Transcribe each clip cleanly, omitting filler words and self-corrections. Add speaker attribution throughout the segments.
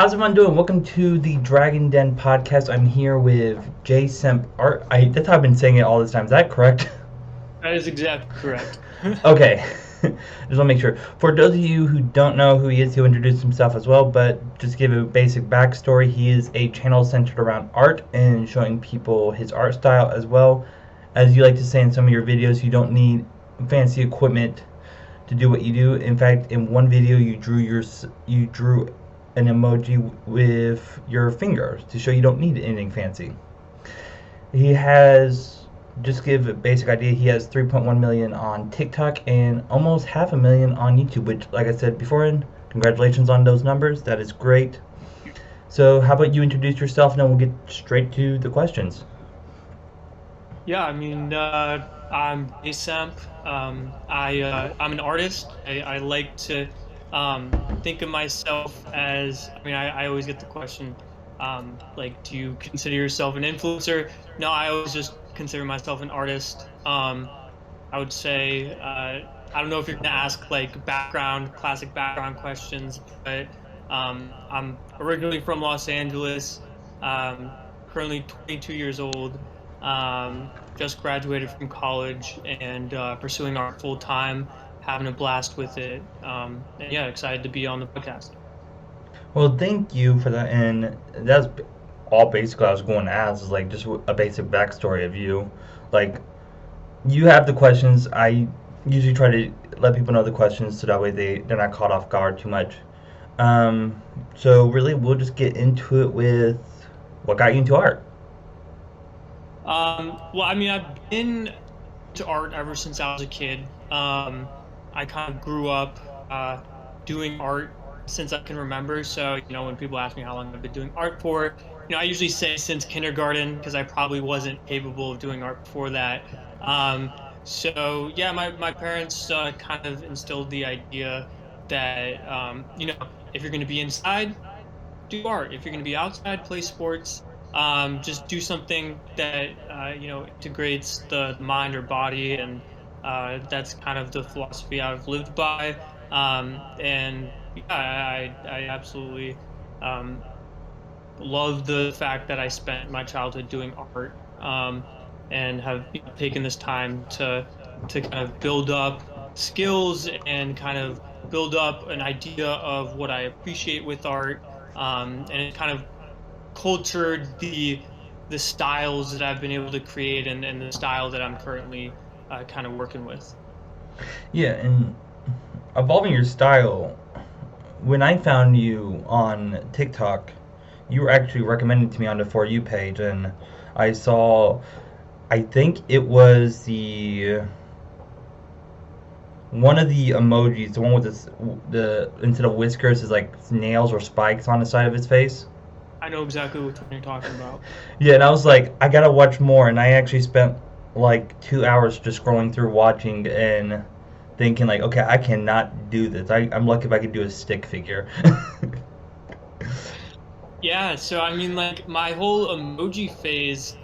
Speaker 1: How's everyone doing? Welcome to the Dragon Den podcast. I'm here with Jay Semp Art. That's how I've been saying it all this time. Is that correct?
Speaker 2: That is exactly correct.
Speaker 1: Okay. Just want to make sure. For those of you who don't know who he is, he'll introduce himself as well, but just give a basic backstory. He is a channel centered around art and showing people his art style as well. As you like to say in some of your videos, you don't need fancy equipment to do what you do. In fact, in one video, you drew an emoji with your finger to show you don't need anything fancy. He has, just give a basic idea, he has 3.1 million on TikTok and almost half a million on YouTube, which, like I said before, congratulations on those numbers. That is great. So, how about you introduce yourself and then we'll get straight to the questions.
Speaker 2: Yeah, I'm Asamp. I'm an artist. I like to think of myself as. I always get the question, like, do you consider yourself an influencer? No, I always just consider myself an artist. I would say, I don't know if you're gonna ask like classic background questions, but I'm originally from Los Angeles. Currently 22 years old. Just graduated from college and pursuing art full time, having a blast with it. And yeah, excited to be on the podcast.
Speaker 1: Well, thank you for that. And that's all basically I was going to ask is like just a basic backstory of you. Like, you have the questions. I usually try to let people know the questions so that way they're not caught off guard too much. So really, we'll just get into it with what got you into art.
Speaker 2: I've been to art ever since I was a kid. I kind of grew up doing art since I can remember. So, when people ask me how long I've been doing art for, I usually say since kindergarten because I probably wasn't capable of doing art before that. Um, so, yeah, my parents kind of instilled the idea that, if you're going to be inside, do art. If you're going to be outside, play sports. Just do something that integrates the mind or body, and that's kind of the philosophy I've lived by. And yeah, I absolutely um, love the fact that I spent my childhood doing art, and have taken this time to kind of build up skills and kind of build up an idea of what I appreciate with art, and it kind of cultured the styles that I've been able to create, and the style that I'm currently kind of working with.
Speaker 1: Yeah, and evolving your style. When I found you on TikTok, you were actually recommended to me on the For You page, and I saw. I think it was the one of the emojis, the one with the instead of whiskers is like nails or spikes on the side of his face.
Speaker 2: I know exactly which one you're talking about.
Speaker 1: Yeah, and I was like, I gotta watch more, and I actually spent like 2 hours just scrolling through watching and thinking like, okay, I cannot do this. I'm lucky if I could do a stick figure.
Speaker 2: Yeah, so like my whole emoji phase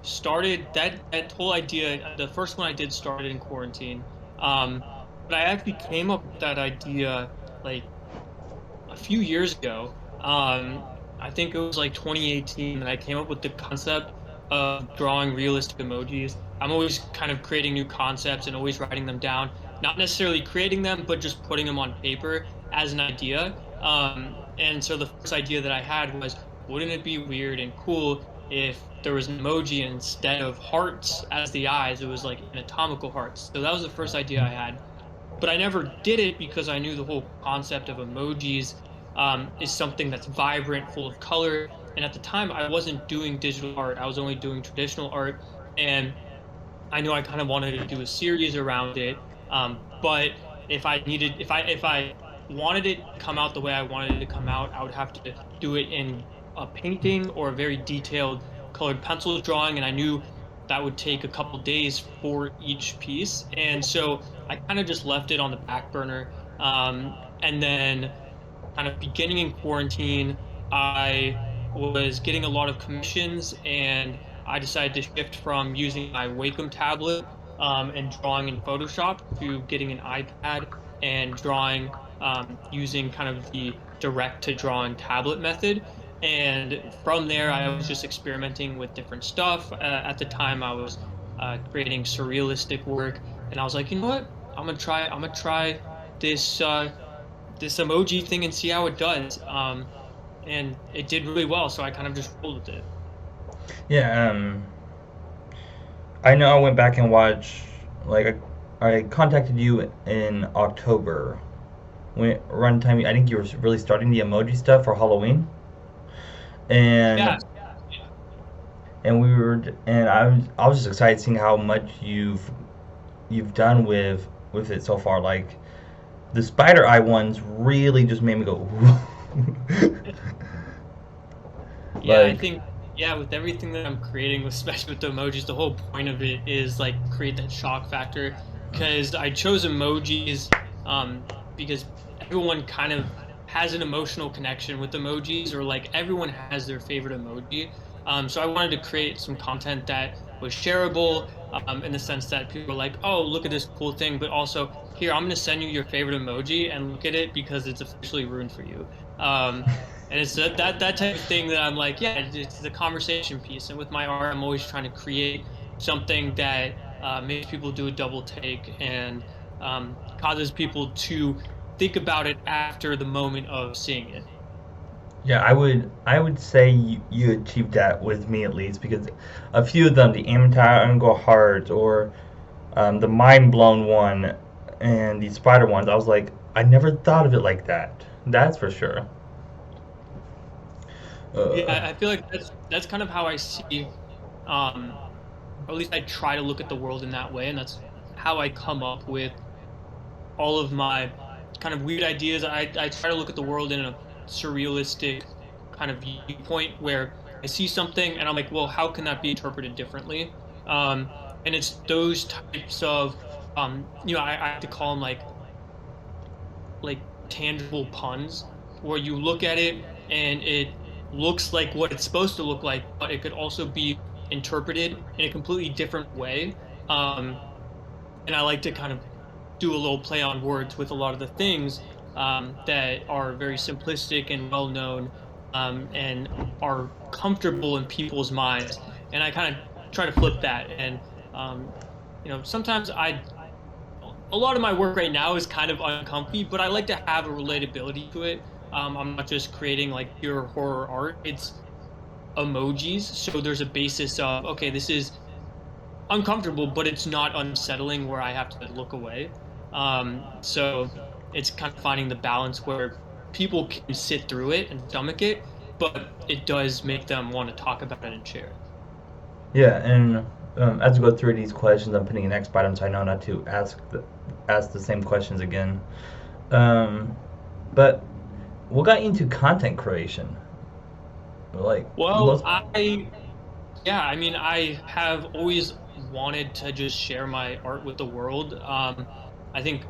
Speaker 2: started that whole idea. The first one I did started in quarantine. Um, but I actually came up with that idea like a few years ago. I think it was like 2018 that I came up with the concept of drawing realistic emojis. I'm always kind of creating new concepts and always writing them down, not necessarily creating them, but just putting them on paper as an idea. And so the first idea that I had was, wouldn't it be weird and cool if there was an emoji and instead of hearts as the eyes, it was like anatomical hearts. So that was the first idea I had, but I never did it because I knew the whole concept of emojis is something that's vibrant, full of color. And at the time, I wasn't doing digital art; I was only doing traditional art. And I knew I kind of wanted to do a series around it. But if I wanted it to come out the way I wanted it to come out, I would have to do it in a painting or a very detailed colored pencil drawing, and I knew that would take a couple days for each piece. And so I kind of just left it on the back burner. And then kind of beginning in quarantine, I was getting a lot of commissions, and I decided to shift from using my Wacom tablet and drawing in Photoshop to getting an iPad and drawing using kind of the direct to drawing tablet method. And from there, I was just experimenting with different stuff. At the time, I was creating surrealistic work, and I was like, you know what? I'm gonna try this this emoji thing and see how it does. And it did really well, so I kind of just rolled with it.
Speaker 1: Yeah, I know I went back and watched, like, I contacted you in October. When around the time I think you were really starting the emoji stuff for Halloween,
Speaker 2: Yeah,
Speaker 1: and we were, and I was just excited seeing how much you've done with it so far. Like the spider eye ones really just made me go,
Speaker 2: yeah, I
Speaker 1: like,
Speaker 2: think yeah, with everything that I'm creating, especially with the emojis, the whole point of it is like create that shock factor. Because I chose emojis um, because everyone kind of has an emotional connection with emojis, or like everyone has their favorite emoji. So I wanted to create some content that was shareable in the sense that people are like, oh, look at this cool thing, but also here, I'm going to send you your favorite emoji and look at it because it's officially ruined for you. Um, and it's that type of thing that I'm like, yeah, it's the conversation piece. And with my art, I'm always trying to create something that makes people do a double take and causes people to think about it after the moment of seeing it.
Speaker 1: yeah, I would say you achieved that with me at least because a few of them, the anti-angle heart or the mind blown one, and the spider ones, I was like, I never thought of it like that. That's for sure. Uh,
Speaker 2: Yeah, I feel like that's kind of how I see, or at least I try to look at the world in that way, and that's how I come up with all of my kind of weird ideas. I try to look at the world in a surrealistic kind of viewpoint where I see something and I'm like, well, how can that be interpreted differently? And it's those types of, I have to call them like tangible puns where you look at it and it looks like what it's supposed to look like, but it could also be interpreted in a completely different way. Um, and I like to kind of do a little play on words with a lot of the things that are very simplistic and well known and are comfortable in people's minds. And I kind of try to flip that. And um, sometimes a lot of my work right now is kind of uncomfy, but I like to have a relatability to it. I'm not just creating like pure horror art. It's emojis, so there's a basis of okay, this is uncomfortable, but it's not unsettling where I have to look away. So it's kind of finding the balance where people can sit through it and stomach it, but it does make them want to talk about it and share it.
Speaker 1: yeah, and as we go through these questions, I'm putting an X by them so I know not to ask the same questions again. But what got you into content creation? Like
Speaker 2: Well,
Speaker 1: most.
Speaker 2: yeah, I mean, I have always wanted to just share my art with the world. I think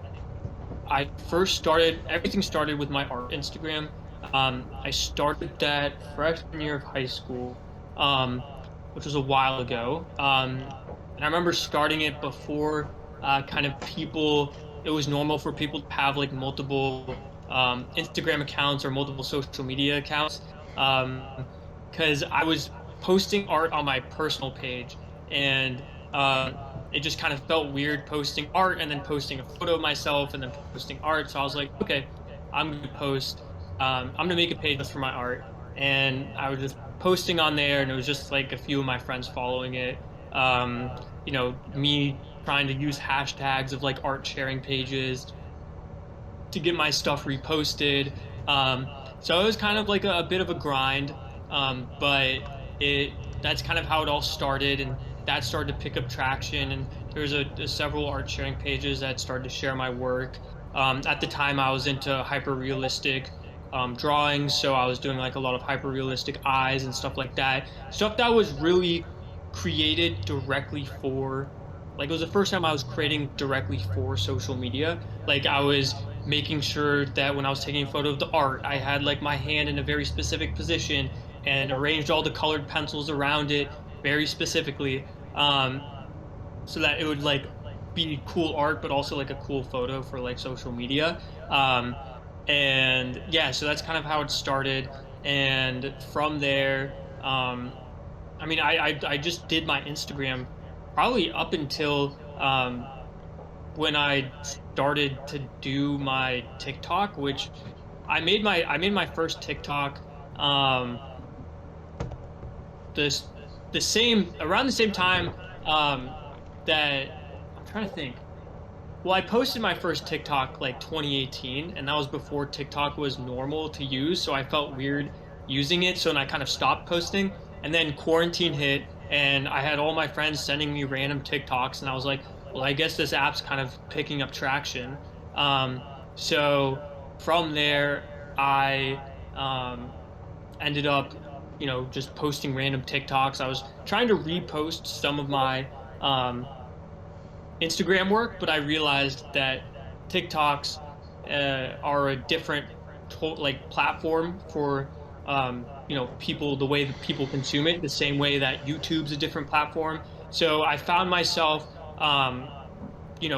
Speaker 2: everything started with my art Instagram. I started that freshman year of high school, um, which was a while ago. And I remember starting it before kind of it was normal for people to have like multiple Instagram accounts or multiple social media accounts. Because I was posting art on my personal page and it just kind of felt weird posting art and then posting a photo of myself and then posting art. So I was like, okay, I'm gonna make a page just for my art. And I was just posting on there, and it was just like a few of my friends following it. Me trying to use hashtags of like art sharing pages to get my stuff reposted. So it was kind of like a bit of a grind, but it that's kind of how it all started, and that started to pick up traction. And there was several art sharing pages that started to share my work. At the time, I was into hyper realistic drawings, so I was doing like a lot of hyper realistic eyes and stuff like that. Stuff that was really created directly for, like, it was the first time I was creating directly for social media. Like, I was making sure that when I was taking a photo of the art, I had like my hand in a very specific position and arranged all the colored pencils around it very specifically, so that it would like be cool art, but also like a cool photo for like social media. And yeah, so that's kind of how it started. And from there, I mean, I just did my Instagram probably up until when I started to do my TikTok, which I made my first TikTok um this the same around the same time um that I'm trying to think. Well, I posted my first TikTok like 2018, and that was before TikTok was normal to use, so I felt weird using it, so then I kind of stopped posting. And then quarantine hit, and I had all my friends sending me random TikToks, and I was like, well, I guess this app's kind of picking up traction. Um, so from there, I ended up, just posting random TikToks. I was trying to repost some of my um, Instagram work, but I realized that TikToks are a different like platform for people, the way that people consume it, the same way that YouTube's a different platform. So I found myself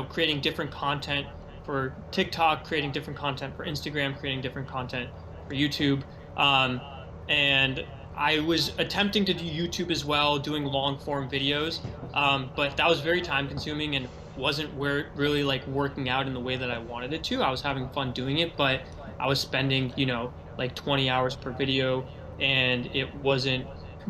Speaker 2: creating different content for TikTok, creating different content for Instagram, creating different content for YouTube. Um, and I was attempting to do YouTube as well, doing long form videos. But that was very time consuming and wasn't where really like working out in the way that I wanted it to. I was having fun doing it, but I was spending, like 20 hours per video, and it wasn't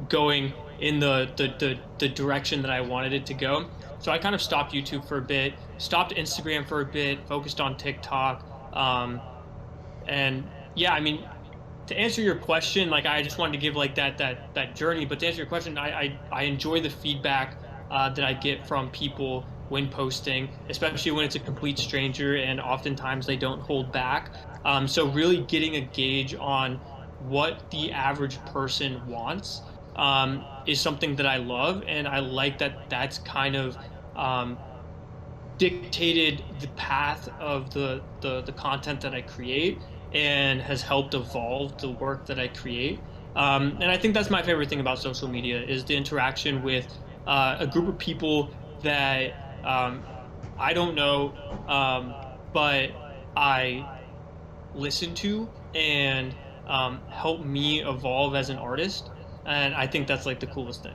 Speaker 2: going in the direction that I wanted it to go. So I kind of stopped YouTube for a bit, stopped Instagram for a bit, focused on TikTok. And yeah, I mean, to answer your question, like I just wanted to give like that journey. But to answer your question, I enjoy the feedback that I get from people when posting, especially when it's a complete stranger, and oftentimes they don't hold back. So really getting a gauge on what the average person wants is something that I love, and I like that that's kind of um, dictated the path of the content that I create, and has helped evolve the work that I create. And I think that's my favorite thing about social media is the interaction with a group of people that I don't know, but I listen to and help me evolve as an artist. And I think that's like the coolest thing.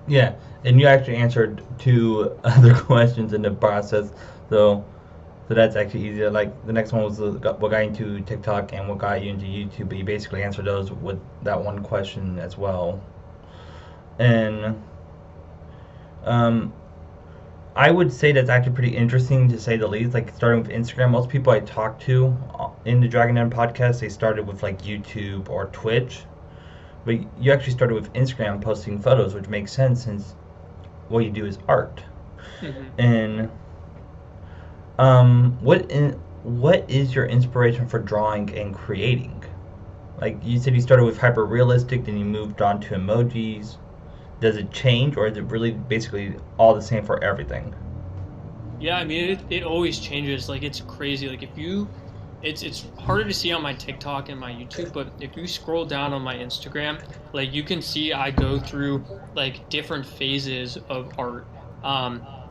Speaker 1: Yeah, and you actually answered two other questions in the process, so that's actually easier. Like the next one was what got you into TikTok and what got you into YouTube, but you basically answered those with that one question as well. And um, I would say that's actually pretty interesting to say the least. Like starting with Instagram, most people I talk to in the Dragon Den podcast, they started with like YouTube or Twitch, but you actually started with Instagram posting photos, which makes sense since what you do is art.
Speaker 2: Hmm.
Speaker 1: And what is your inspiration for drawing and creating? Like you said, you started with hyper realistic, then you moved on to emojis. Does it change, or is it really basically all the same for everything?
Speaker 2: Yeah, I mean it always changes. Like it's crazy. Like if you it's harder to see on my TikTok and my YouTube, but if you scroll down on my Instagram, like you can see I go through like different phases of art.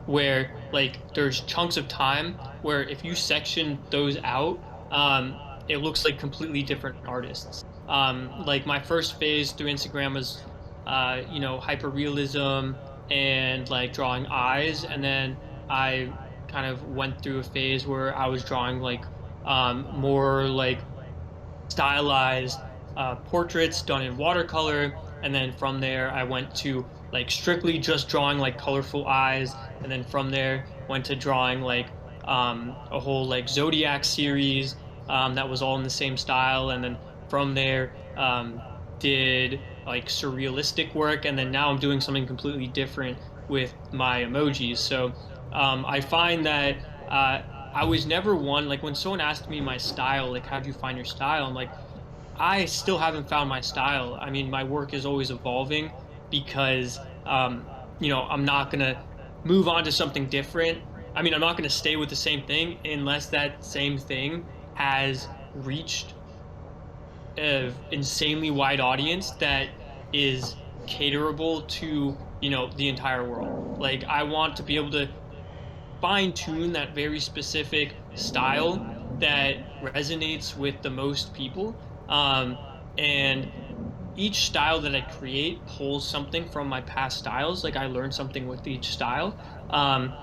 Speaker 2: Where like there's chunks of time where if you section those out, it looks like completely different artists. Like my first phase through Instagram was hyper realism and like drawing eyes, and then I kind of went through a phase where I was drawing like more like stylized portraits done in watercolor. And then from there, I went to like strictly just drawing like colorful eyes. And then from there, went to drawing like a whole like zodiac series that was all in the same style. And then from there, did like surrealistic work. And then now I'm doing something completely different with my emojis. So I find that I was never one like when someone asked me my style, like how do you find your style? I'm like, I still haven't found my style. I mean, my work is always evolving because I'm not gonna move on to something different. I mean, I'm not gonna stay with the same thing unless that same thing has reached an insanely wide audience that is caterable to, the entire world. Like I want to be able to fine tune that very specific style that resonates with the most people. Um, and each style that I create pulls something from my past styles. Like I learn something with each style. Um,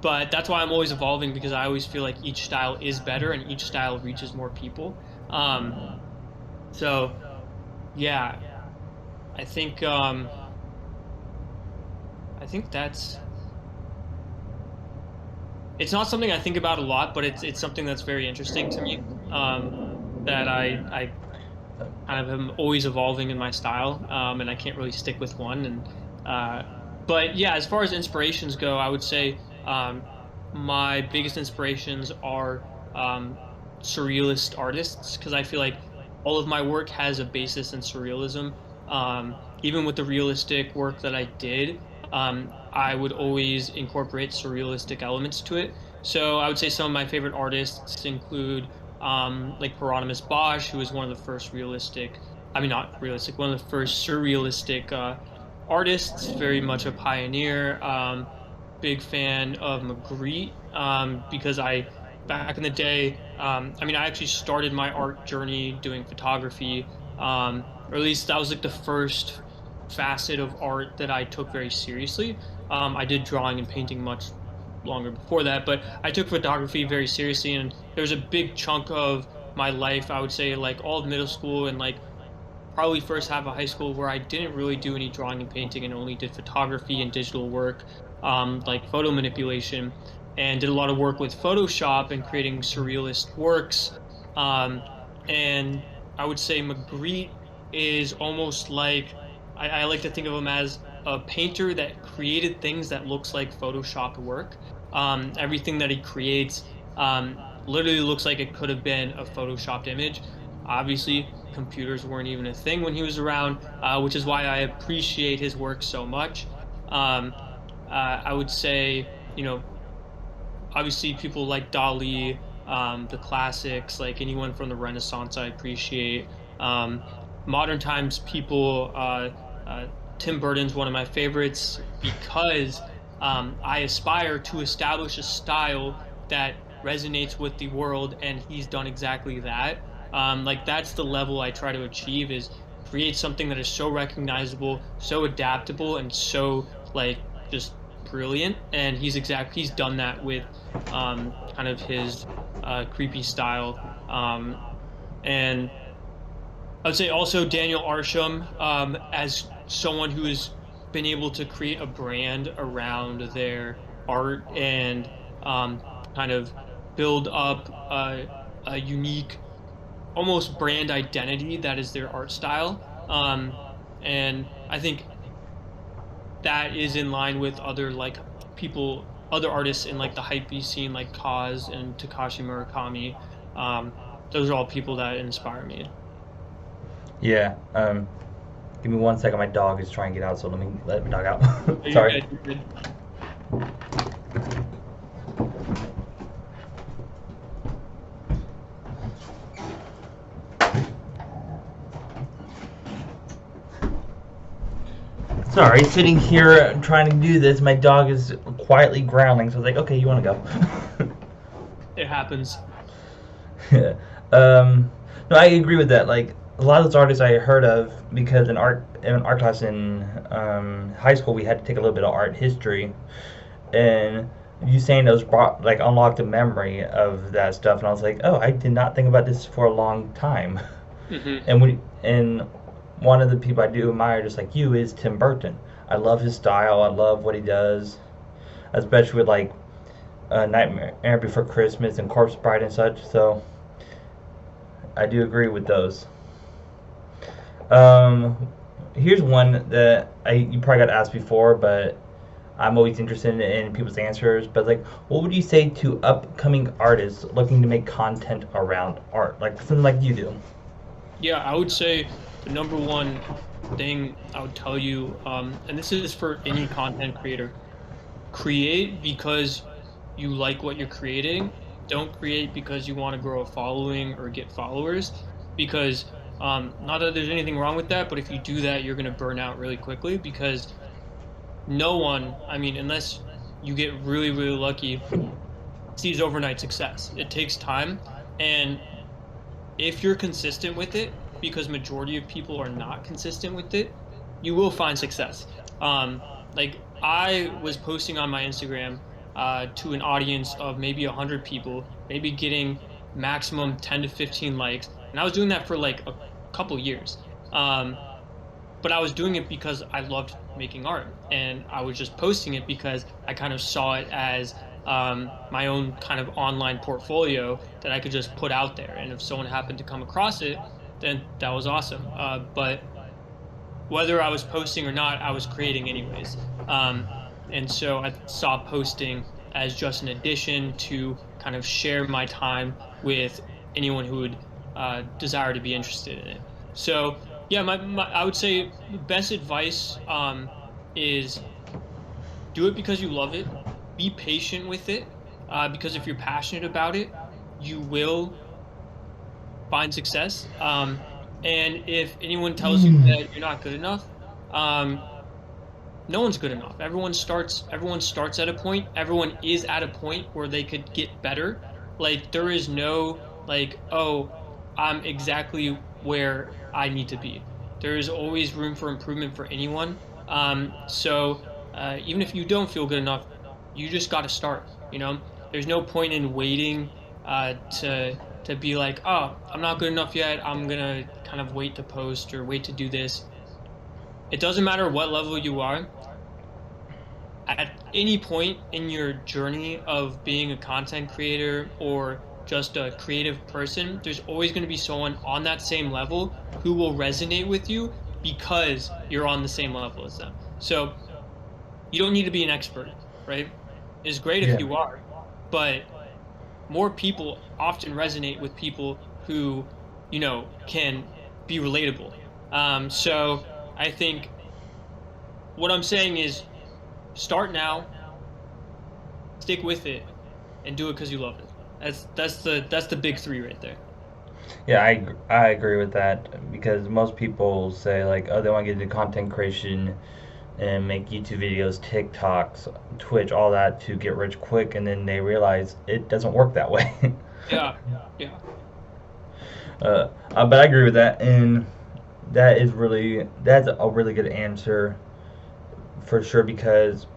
Speaker 2: but that's why I'm always evolving, because I always feel like each style is better and each style reaches more people. Um, so yeah, I think um, I think that's it's not something I think about a lot, but it's something that's very interesting to me. Um, that I kind of am always evolving in my style, and I can't really stick with one. And uh, but yeah, as far as inspirations go, I would say my biggest inspirations are surrealist artists, because I feel like all of my work has a basis in surrealism. Even with the realistic work that I did, I would always incorporate surrealistic elements to it. So I would say some of my favorite artists include like Hieronymus Bosch, who is one of the first realistic, I mean, not realistic, one of the first surrealistic artists, very much a pioneer. Big fan of Magritte, because back in the day, I mean, I actually started my art journey doing photography, or at least that was like the first facet of art that I took very seriously. I did drawing and painting much longer before that, but I took photography very seriously, and there was a big chunk of my life, I would say, like all of middle school and like probably first half of high school, where I didn't really do any drawing and painting and only did photography and digital work, like photo manipulation, and did a lot of work with Photoshop and creating surrealist works. Um, and I would say Magritte is almost like I like to think of him as a painter that created things that looks like Photoshopped work. Everything that he creates literally looks like it could have been a Photoshopped image. Obviously, computers weren't even a thing when he was around, which is why I appreciate his work so much. Um, I would say, obviously people like Dali, the classics, like anyone from the Renaissance, I appreciate. Um, Modern times people, uh, Tim Burton's one of my favorites, because I aspire to establish a style that resonates with the world, and he's done exactly that. Like that's the level I try to achieve, is create something that is so recognizable, so adaptable, and so like just brilliant. And he's done that with kind of his creepy style. And I would say also Daniel Arsham, as someone who has been able to create a brand around their art, and kind of build up a unique, almost brand identity that is their art style. And I think that is in line with other like other artists in like the hypebeast scene, like Kaz and Takashi Murakami. Um, those are all people that inspire me.
Speaker 1: Yeah. Give me 1 second. My dog is trying to get out, so let me let my dog
Speaker 2: Oh,
Speaker 1: out.
Speaker 2: you're
Speaker 1: Sorry.
Speaker 2: good. You're good.
Speaker 1: Sorry, sitting here trying to do this. My dog is quietly growling, so I was like, okay, you want to go?
Speaker 2: It happens.
Speaker 1: um, no, I agree with that. Like a lot of those artists I heard of because in art class in high school we had to take a little bit of art history, and you saying those brought like unlocked a memory of that stuff, and I was like, oh, I did not think about this for a long time.
Speaker 2: Hmm.
Speaker 1: And one of the people I do admire, just like you, is Tim Burton. I love his style. I love what he does, especially with like Nightmare Before Christmas and Corpse Bride and such. So I do agree with those. Um, Here's one that you probably got asked before, but I'm always interested in people's answers. But like, what would you say to upcoming artists looking to make content around art, like something like you do?
Speaker 2: Yeah, I would say the number one thing I would tell you, and this is for any content creator: create because you like what you're creating. Don't create because you want to grow a following or get followers. Because not that there's anything wrong with that, but if you do that, you're going to burn out really quickly, because no one, I mean, unless you get really, really lucky, sees overnight success. It takes time. And if you're consistent with it, because majority of people are not consistent with it, you will find success. Like I was posting on my Instagram to an audience of maybe 100 people, maybe getting maximum 10 to 15 likes, and I was doing that for like a couple years. Um, but I was doing it because I loved making art, and I was just posting it because I kind of saw it as my own kind of online portfolio that I could just put out there. And if someone happened to come across it, then that was awesome. But whether I was posting or not, I was creating anyways. Um, and so I saw posting as just an addition to kind of share my time with anyone who would desire to be interested in it. So yeah, I would say the best advice is do it because you love it. Be patient with it, because if you're passionate about it, you will find success. And if anyone tells you that you're not good enough, um, no one's good enough. Everyone starts at a point. Everyone is at a point where they could get better. Like there is no like, oh, I'm exactly where I need to be. There is always room for improvement for anyone. So even if you don't feel good enough, you just got to start, you know? There's no point in waiting to be like, oh, I'm not good enough yet. I'm gonna kind of wait to post or wait to do this. It doesn't matter what level you are at any point in your journey of being a content creator or just a creative person, there's always going to be someone on that same level who will resonate with you because you're on the same level as them. So you don't need to be an expert, right? It's great if
Speaker 1: Yeah.
Speaker 2: you are, but more people often resonate with people who, can be relatable. So I think what I'm saying is start now, stick with it, and do it because you love it. That's the big three right there.
Speaker 1: Yeah, I agree with that because most people say like, oh, they want to get into content creation and make YouTube videos, TikToks, Twitch, all that to get rich quick, and then they realize it doesn't work that way.
Speaker 2: Yeah, yeah,
Speaker 1: But I agree with that, and that's a really good answer for sure because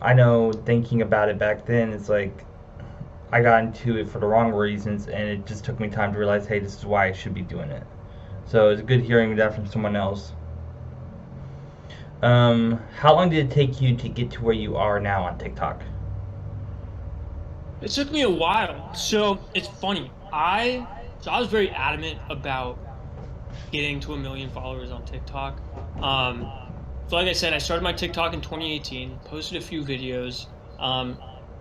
Speaker 1: I know thinking about it back then, it's like I got into it for the wrong reasons, and it just took me time to realize, hey, this is why I should be doing it. So it's good hearing that from someone else. How long did it take you to get to where you are now on TikTok?
Speaker 2: it took me a while. So it's funny. I was very adamant about getting to 1 million followers on TikTok. Um, so like I said, I started my TikTok in 2018, posted a few videos,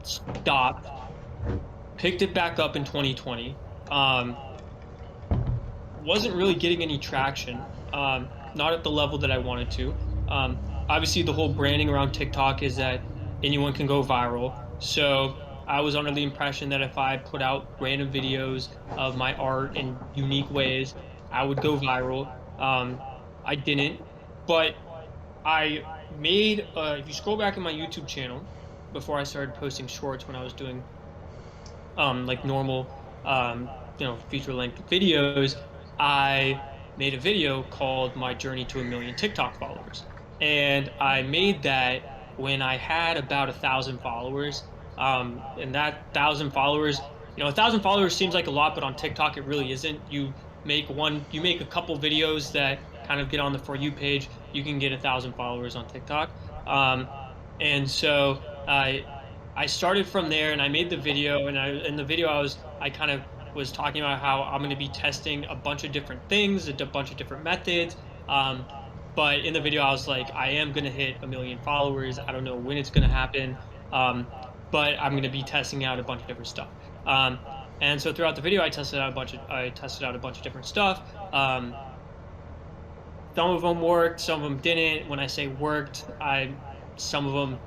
Speaker 2: stopped, picked it back up in 2020. Wasn't really getting any traction, not at the level that I wanted to. Obviously, the whole branding around TikTok is that anyone can go viral. So I was under the impression that if I put out random videos of my art in unique ways, I would go viral. I didn't, but I made, if you scroll back in my YouTube channel, before I started posting shorts when I was doing like normal, feature length videos, I made a video called My Journey to 1 Million TikTok Followers. And I made that when I had about 1,000 followers. And that 1,000 followers, 1,000 followers seems like a lot, but on TikTok it really isn't. You make a couple videos that kind of get on the For You page, you can get 1,000 followers on TikTok. And so I started from there and I made the video and in the video I kind of was talking about how I'm going to be testing a bunch of different things, a bunch of different methods. Um, but in the video I was like, I am going to hit 1 million followers. I don't know when it's going to happen. But I'm going to be testing out a bunch of different stuff. And so throughout the video, I tested out a bunch of different stuff. Some of them worked, some of them didn't. When I say worked, some of them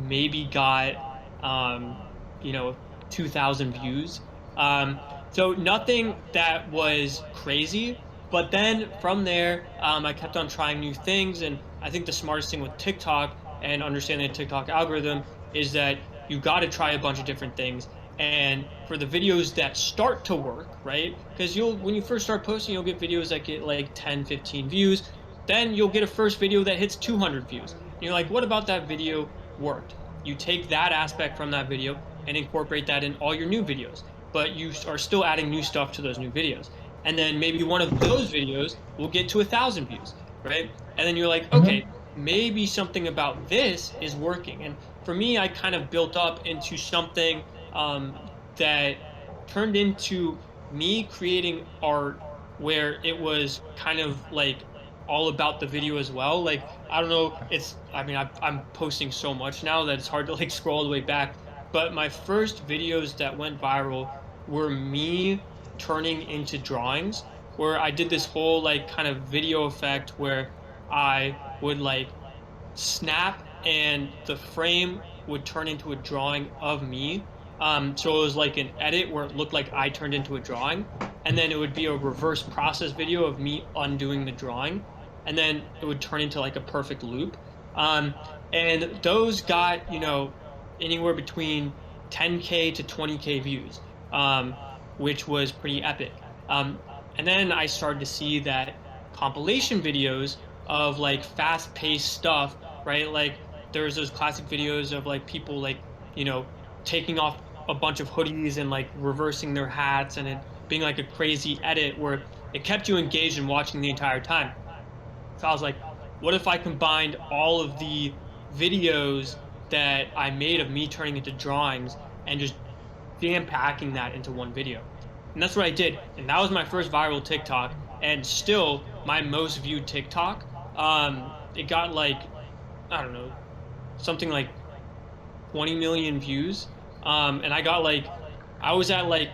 Speaker 2: maybe got um, you know 2,000 views. So nothing that was crazy. But then from there, I kept on trying new things, and I think the smartest thing with TikTok and understanding the TikTok algorithm is that you got to try a bunch of different things. And for the videos that start to work, right? Because when you first start posting, you'll get videos that get like 10, 15 views. Then you'll get a first video that hits 200 views. And you're like, what about that video worked? You take that aspect from that video and incorporate that in all your new videos, but you are still adding new stuff to those new videos. And then maybe one of those videos will get to 1,000 views, right? And then you're like, okay,
Speaker 1: Mm-hmm.
Speaker 2: maybe something about this is working. And for me, I kind of built up into something that turned into me creating art where it was kind of like all about the video as well. Like, I don't know, I mean, I'm posting so much now that it's hard to like scroll all the way back. But my first videos that went viral were me turning into drawings, where I did this whole like kind of video effect where I would like snap and the frame would turn into a drawing of me. So it was like an edit where it looked like I turned into a drawing, and then it would be a reverse process video of me undoing the drawing, and then it would turn into like a perfect loop. Um, and those got, anywhere between 10K to 20K views, which was pretty epic. And then I started to see that compilation videos of like fast-paced stuff, right? Like there's those classic videos of like people like, you know, taking off a bunch of hoodies and like reversing their hats and it being like a crazy edit where it kept you engaged and watching the entire time. So I was like, what if I combined all of the videos that I made of me turning into drawings and just jam packing that into one video? And that's what I did. And that was my first viral TikTok and still my most viewed TikTok. It got like, I don't know, something like 20 million views. And I was at like,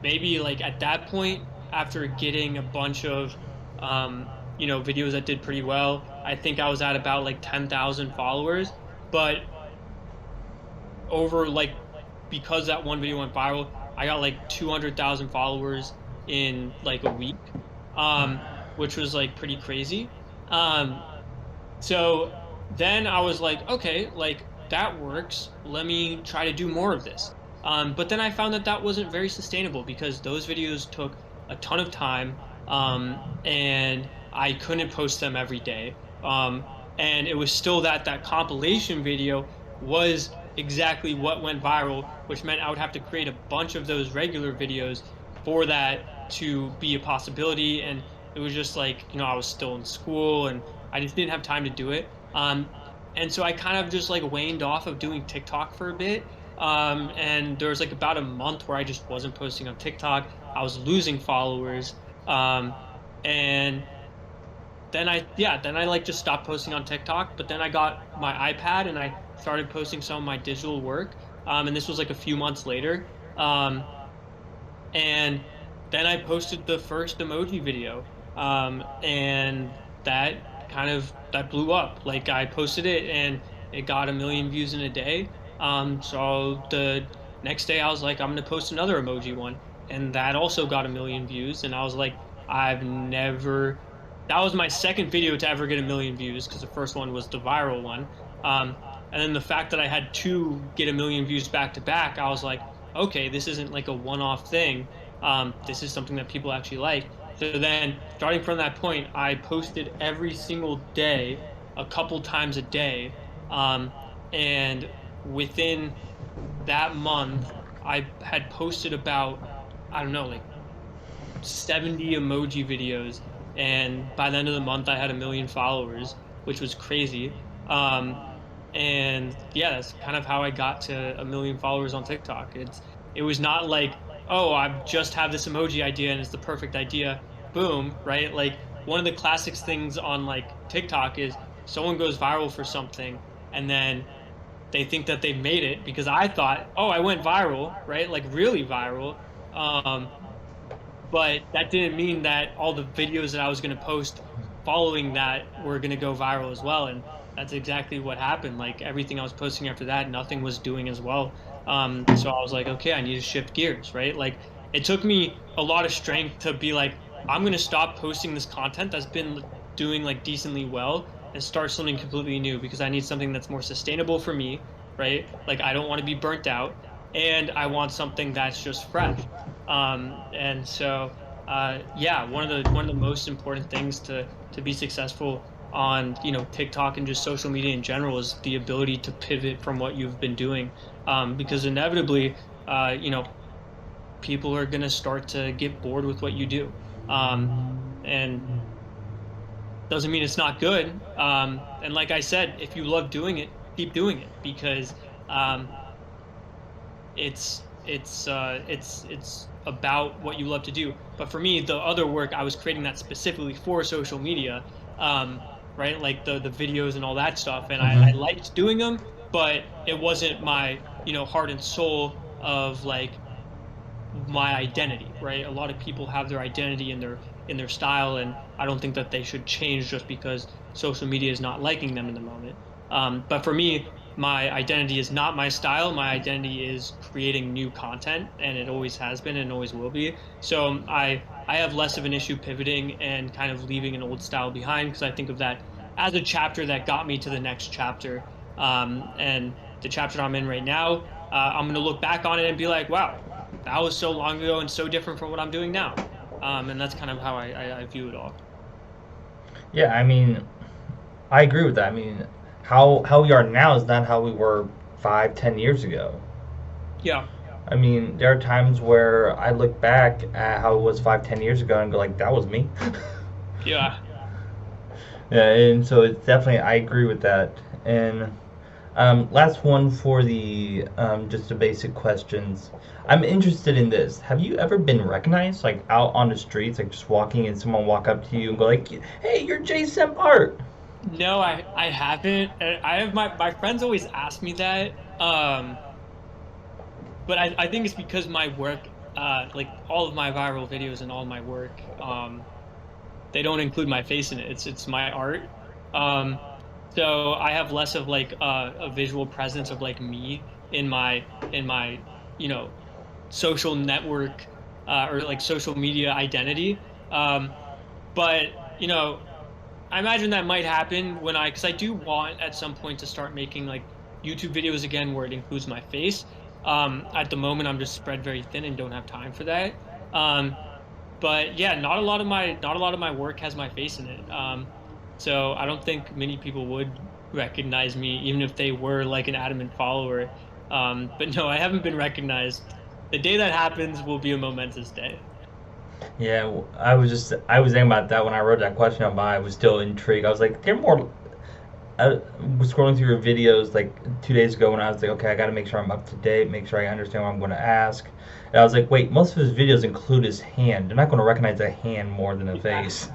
Speaker 2: maybe like at that point, after getting a bunch of, videos that did pretty well, I think I was at about like 10,000 followers. But over like, because that one video went viral, I got like 200,000 followers in like a week, which was like pretty crazy. Um, so then I was like, okay, like that works. Let me try to do more of this. But then I found that that wasn't very sustainable because those videos took a ton of time, and I couldn't post them every day. And it was still that compilation video was exactly what went viral, which meant I would have to create a bunch of those regular videos for that to be a possibility. And it was just like, I was still in school and I just didn't have time to do it. And so I kind of just like waned off of doing TikTok for a bit. And there was like about a month where I just wasn't posting on TikTok. I was losing followers. And then I like just stopped posting on TikTok, but then I got my iPad and I started posting some of my digital work. And this was like a few months later. And then I posted the first emoji video. And that blew up. Like I posted it and it got 1 million views in a day. So the next day I was like, I'm gonna post another emoji one, and that also got 1 million views. And I was like, I've never. That was my second video to ever get 1 million views because the first one was the viral one. Um, and then the fact that I had two get 1 million views back to back, I was like, okay, this isn't like a one-off thing. This is something that people actually like. So then, starting from that point, I posted every single day, a couple times a day. And within that month, I had posted about, I don't know, like 70 emoji videos. And by the end of the month, I had 1 million followers, which was crazy. And yeah, that's kind of how I got to 1 million followers on TikTok. It was not like, oh, I just have this emoji idea and it's the perfect idea. Boom, right? Like one of the classics things on like TikTok is someone goes viral for something and then they think that they've made it because I thought, oh, I went viral, right? Like really viral. Um, but that didn't mean that all the videos that I was going to post following that were going to go viral as well. And that's exactly what happened. Like everything I was posting after that, nothing was doing as well. So I was like, okay, I need to shift gears, right? Like it took me a lot of strength to be like, I'm going to stop posting this content that's been doing like decently well and start something completely new because I need something that's more sustainable for me, right? Like I don't want to be burnt out. and I want something that's just fresh. And so, yeah, one of the most important things to be successful on, TikTok and just social media in general is the ability to pivot from what you've been doing, because inevitably, people are going to start to get bored with what you do. And doesn't mean it's not good. And like I said, if you love doing it, keep doing it because um, it's about what you love to do. But for me, the other work I was creating that specifically for social media, right? Like the videos and all that stuff, and I
Speaker 1: Hmm.
Speaker 2: liked doing them, but it wasn't my heart and soul of like my identity, right? A lot of people have their identity in their style, and I don't think that they should change just because social media is not liking them in the moment. But for me, my identity is not my style. My identity is creating new content, and it always has been and always will be. So I have less of an issue pivoting and kind of leaving an old style behind because I think of that as a chapter that got me to the next chapter. And the chapter I'm in right now, I'm going to look back on it and be like, wow, that was so long ago and so different from what I'm doing now. And that's kind of how I view it all.
Speaker 1: Yeah, I mean, I agree with that. I mean, how we are now is not how we were 5, 10 years ago.
Speaker 2: Yeah,
Speaker 1: I mean, there are times where I look back at how it was 5, 10 years ago and go like, that was me.
Speaker 2: yeah,
Speaker 1: Yeah, and so it's definitely I agree with that. And last one for the just the basic questions. I'm interested in this. Have you ever been recognized, like out on the streets, like just walking and someone walk up to you and go like, "Hey, you're Jason Art."
Speaker 2: no, I haven't. I have my friends always ask me that. But I think it's because my work, like all of my viral videos and all my work, they don't include my face in it. It's my art. Um, so I have less of like a visual presence of like me in my you know social network or like social media identity. But I imagine that might happen because I do want at some point to start making like YouTube videos again where it includes my face. At the moment, I'm just spread very thin and don't have time for that. Um, but yeah, not a lot of my work has my face in it. So I don't think many people would recognize me, even if they were like an adamant follower. But no, I haven't been recognized. The day that happens will be a momentous day.
Speaker 1: Yeah, I was thinking about that when I wrote that question up. I was still intrigued. I was like, they're more. I was scrolling through your videos like 2 days ago when I was like, okay, I got to make sure I'm up to date, make sure I understand what I'm going to ask. And I was like, wait, most of his videos include his hand. They're not going to recognize a hand more than a
Speaker 2: Yeah.
Speaker 1: face.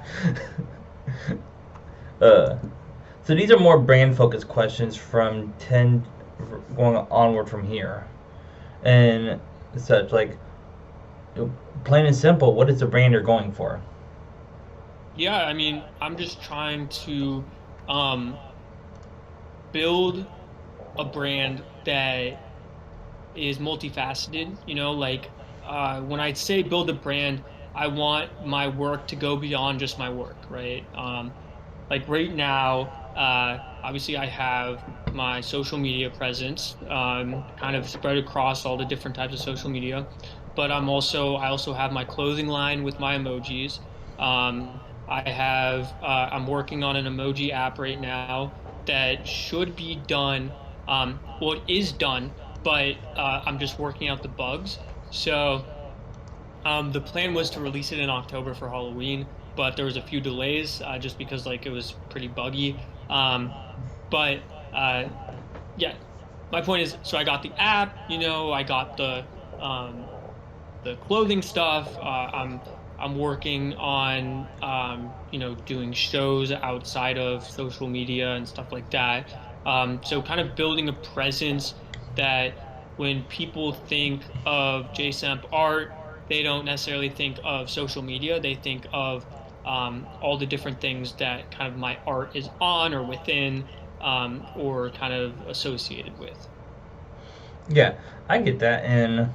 Speaker 1: uh, so these are more brand focused questions from 10 going onward from here. And such like, plain and simple, what is the brand you're going for?
Speaker 2: Yeah, I mean, I'm just trying to um, build a brand that is multifaceted. Like when I say build a brand, I want my work to go beyond just my work, right? Like right now, obviously I have my social media presence, kind of spread across all the different types of social media, but I also have my clothing line with my emojis. I'm working on an emoji app right now that should be done. Well, it is done, but I'm just working out the bugs. So the plan was to release it in October for Halloween, but there was a few delays just because like it was pretty buggy. But yeah, my point is, so I got the app, I got the clothing stuff. I'm working on doing shows outside of social media and stuff like that. So kind of building a presence that when people think of JSAMP art, they don't necessarily think of social media. They think of all the different things that kind of my art is on or within or kind of associated with.
Speaker 1: Yeah, I get that, and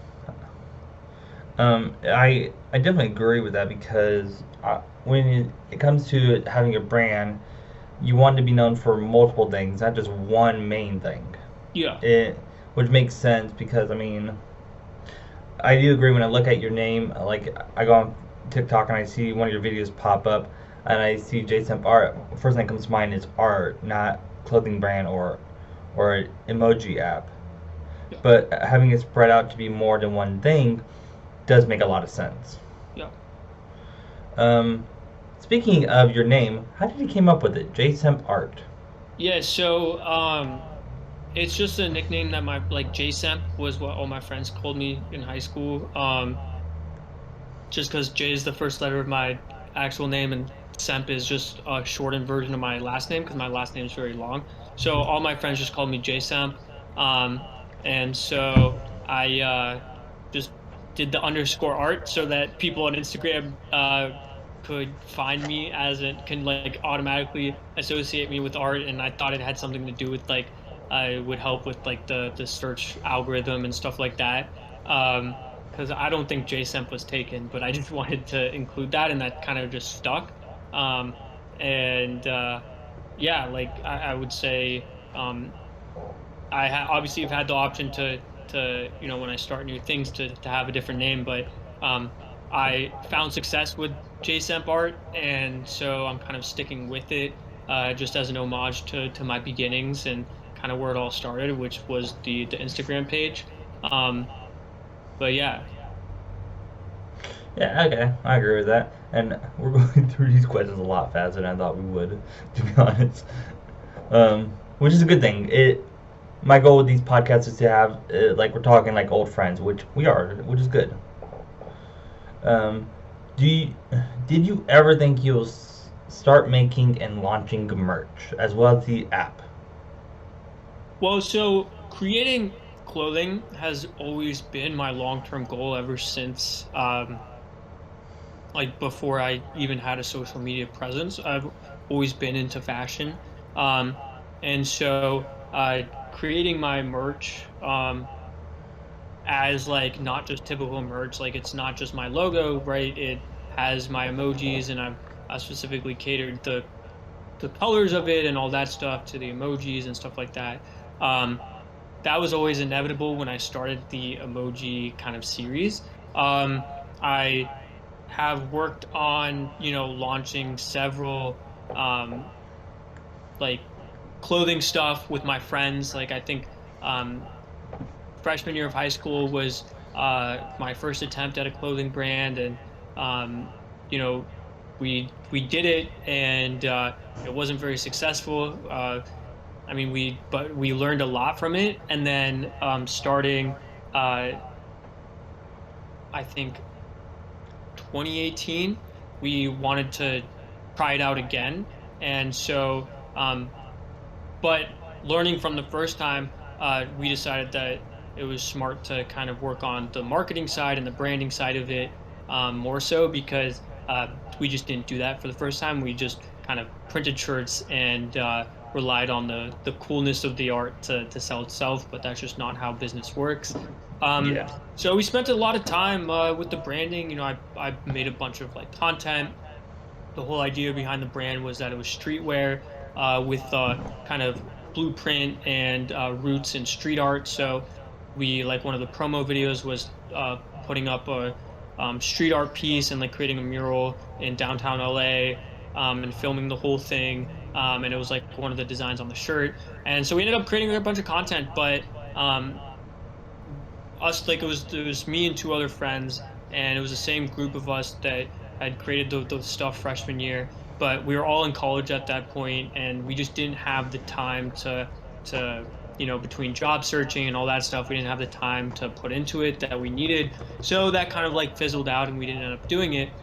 Speaker 1: I definitely agree with that because when it comes to having a brand, you want to be known for multiple things, not just one main thing.
Speaker 2: Yeah.
Speaker 1: It which makes sense because I mean, I do agree when I look at your name. Like I go on TikTok and I see one of your videos pop up, and I see JSemp art. First thing that comes to mind is art, not clothing brand or emoji app.
Speaker 2: Yeah,
Speaker 1: But having it spread out to be more than one thing does make a lot of sense.
Speaker 2: yeah.
Speaker 1: Um, Speaking of your name, how did you came up with it? JSemp art.
Speaker 2: Yeah, so it's just a nickname that my like JSemp was what all my friends called me in high school. Just because J is the first letter of my actual name and Semp is just a shortened version of my last name because my last name is very long. So all my friends just called me J Semp. Um, and so I just did the underscore art so that people on Instagram could find me as it can like automatically associate me with art. And I thought it had something to do with like would help with like the search algorithm and stuff like that. Because I don't think JSemp was taken, but I just wanted to include that, and that kind of just stuck. Um, and yeah, like I would say, obviously have had the option to when I start new things to have a different name, but um, I found success with JSemp art, and so I'm kind of sticking with it, just as an homage to my beginnings and kind of where it all started, which was the Instagram page. Um, but yeah.
Speaker 1: Yeah, okay, I agree with that. And we're going through these questions a lot faster than I thought we would, to be honest. Which is a good thing. My goal with these podcasts is to have like we're talking like old friends, which we are, which is good. Um, do you, did you ever think you'll start making and launching merch as well as the app?
Speaker 2: Well, so creating clothing has always been my long-term goal ever since like before I even had a social media presence. I've always been into fashion. Um and so creating my merch as like not just typical merch, like it's not just my logo, right? It has my emojis and I specifically catered the colors of it and all that stuff to the emojis and stuff like that. Um that was always inevitable when I started the emoji kind of series. I have worked on, launching several um, like clothing stuff with my friends. Like I think um, freshman year of high school was my first attempt at a clothing brand, and um, you know, we did it, and it wasn't very successful. I mean, but we learned a lot from it, and then starting, uh, I think 2018, we wanted to try it out again, and so, but learning from the first time, we decided that it was smart to kind of work on the marketing side and the branding side of it more so because we just didn't do that for the first time. We just kind of printed shirts and relied on the coolness of the art to sell itself, but that's just not how business works. Um,
Speaker 1: Yeah.
Speaker 2: so we spent a lot of time with the branding. I made a bunch of like content. The whole idea behind the brand was that it was streetwear with kind of blueprint and roots in street art. So we like one of the promo videos was putting up a street art piece and like creating a mural in downtown LA and filming the whole thing. And it was like one of the designs on the shirt. And so we ended up creating a bunch of content, but um, us like it was me and two other friends, and it was the same group of us that had created the stuff freshman year, but we were all in college at that point and we just didn't have the time to between job searching and all that stuff, we didn't have the time to put into it that we needed. So that kind of like fizzled out and we didn't end up doing it.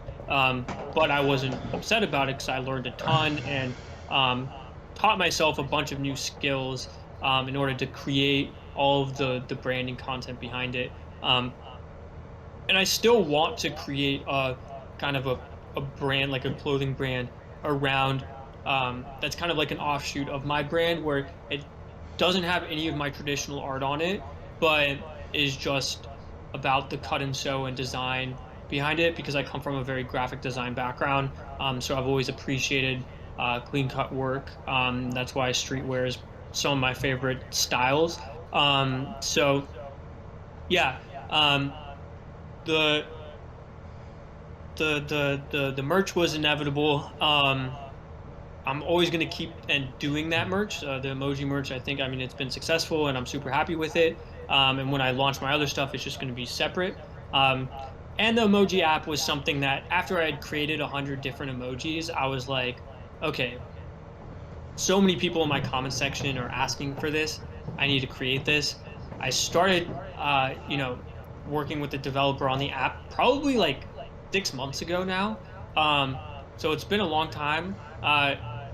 Speaker 2: But I wasn't upset about it because I learned a ton and um, taught myself a bunch of new skills in order to create all of the branding content behind it. And I still want to create a kind of a brand, like a clothing brand around that's kind of like an offshoot of my brand where it doesn't have any of my traditional art on it, but is just about the cut and sew and design behind it because I come from a very graphic design background. So I've always appreciated clean cut work. That's why streetwear is some of my favorite styles. So yeah. Um, the the merch was inevitable. I'm always going to keep and doing that merch. The emoji merch, I mean, it's been successful and I'm super happy with it. And when I launch my other stuff, it's just going to be separate. Um, and the emoji app was something that after I had created 100 different emojis, I was like, okay, so many people in my comment section are asking for this. I need to create this. I started, working with the developer on the app probably like 6 months ago now. Um, so it's been a long time.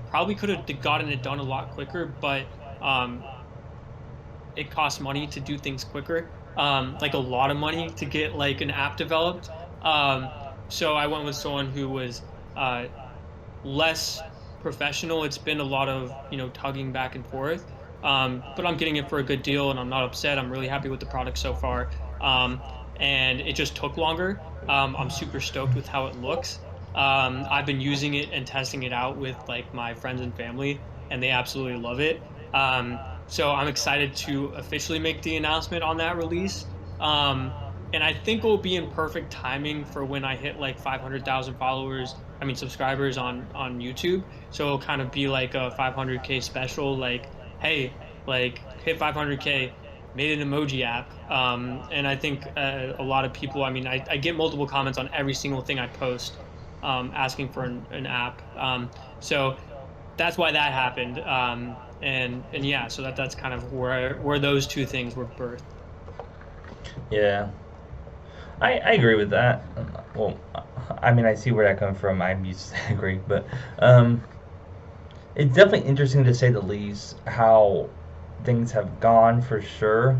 Speaker 2: Probably could have gotten it done a lot quicker, but um, it costs money to do things quicker, like a lot of money to get like an app developed. Um, so I went with someone who was uh, less professional. It's been a lot of, tugging back and forth. But I'm getting it for a good deal and I'm not upset. I'm really happy with the product so far. Um, and it just took longer. I'm super stoked with how it looks. I've been using it and testing it out with like my friends and family, and they absolutely love it. So I'm excited to officially make the announcement on that release. And I think it will be in perfect timing for when I hit like 500,000 followers, I mean subscribers on YouTube. So it'll kind of be like a 500K special, like, hey, like hit 500K, made an emoji app. And I think a lot of people, I mean, I get multiple comments on every single thing I post, asking for an app. So that's why that happened. And yeah, so that's kind of where those two things were birthed.
Speaker 1: Yeah, I agree with that. Well, I mean, I see where that comes from. I'm used to agree, but um, it's definitely interesting to say the least how things have gone for sure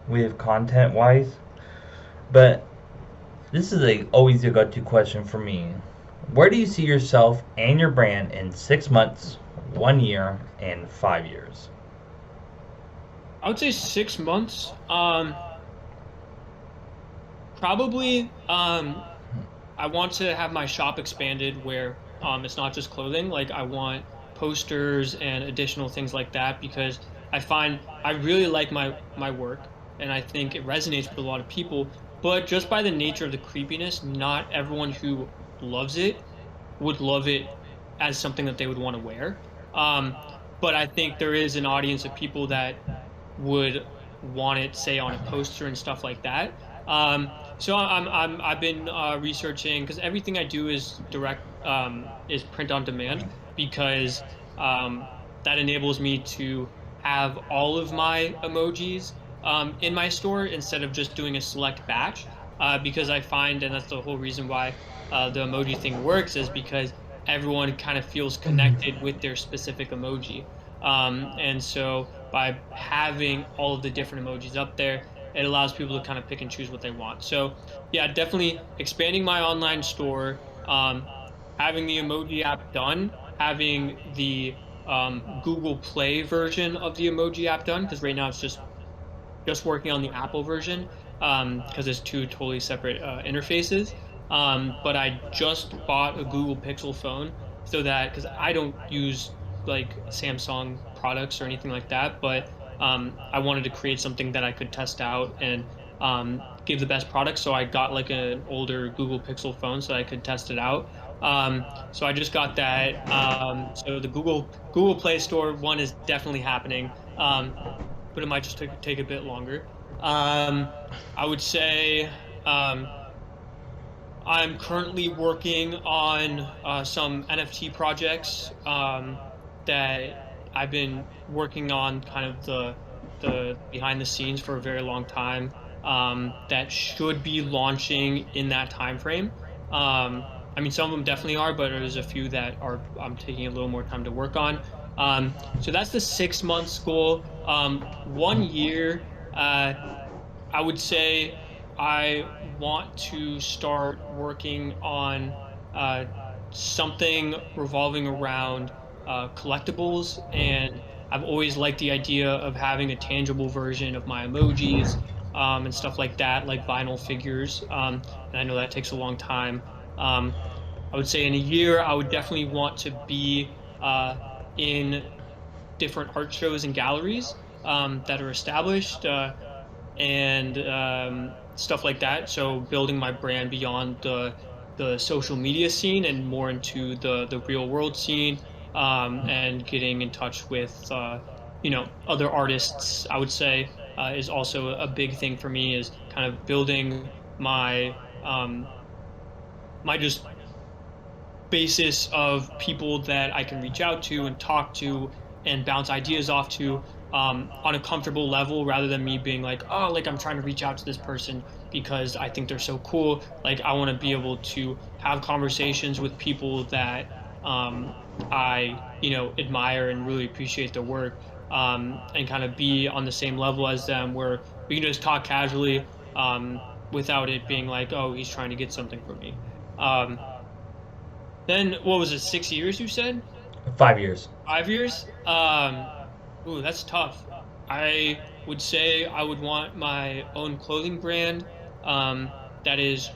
Speaker 1: with content wise. But this is always a go-to question for me. Where do you see yourself and your brand in 6 months, 1 year, and 5 years?
Speaker 2: I would say 6 months. Probably, I want to have my shop expanded where it's not just clothing. Like I want posters and additional things like that because I find I really like my work and I think it resonates with a lot of people. But just by the nature of the creepiness, not everyone who loves it would love it as something that they would want to wear. Um, but I think there is an audience of people that would want it, say, on a poster and stuff like that. So I've been researching because everything I do is is print on demand because um, that enables me to have all of my emojis in my store instead of just doing a select batch. Because I find, and that's the whole reason why the emoji thing works, is because everyone kind of feels connected with their specific emoji. And so by having all of the different emojis up there, it allows people to kind of pick and choose what they want. So yeah, definitely expanding my online store, having the emoji app done, having the Google Play version of the emoji app done, because right now it's just working on the Apple version, because it's two totally separate interfaces. But I just bought a Google Pixel phone so that because I don't use like Samsung products or anything like that, but I wanted to create something that I could test out and give the best product. So I got like an older Google Pixel phone so I could test it out. So I just got that. So the Google Play Store one is definitely happening. But it might just take a bit longer. Um, I would say um, I'm currently working on some NFT projects that I've been working on kind of the behind the scenes for a very long time that should be launching in that time frame. I mean, some of them definitely are, but there's a few that are I'm taking a little more time to work on. So that's the 6 months goal. 1 year, I would say I want to start working on uh, something revolving around collectibles. And I've always liked the idea of having a tangible version of my emojis and stuff like that, like vinyl figures. And I know that takes a long time. Um, I would say in a year, I would definitely want to be in different art shows and galleries that are established. And stuff like that. So building my brand beyond the social media scene and more into the real world scene, and getting in touch with other artists, I would say, is also a big thing for me, is kind of building my just basis of people that I can reach out to and talk to and bounce ideas off to, on a comfortable level, rather than me being like, oh, like I'm trying to reach out to this person because I think they're so cool. Like I want to be able to have conversations with people that I admire and really appreciate their work, and kind of be on the same level as them, where we can just talk casually, without it being like, oh, he's trying to get something from me. Um, then what was it, 6 years you said?
Speaker 1: 5 years.
Speaker 2: 5 years? Ooh, that's tough. I would say I would want my own clothing brand, that is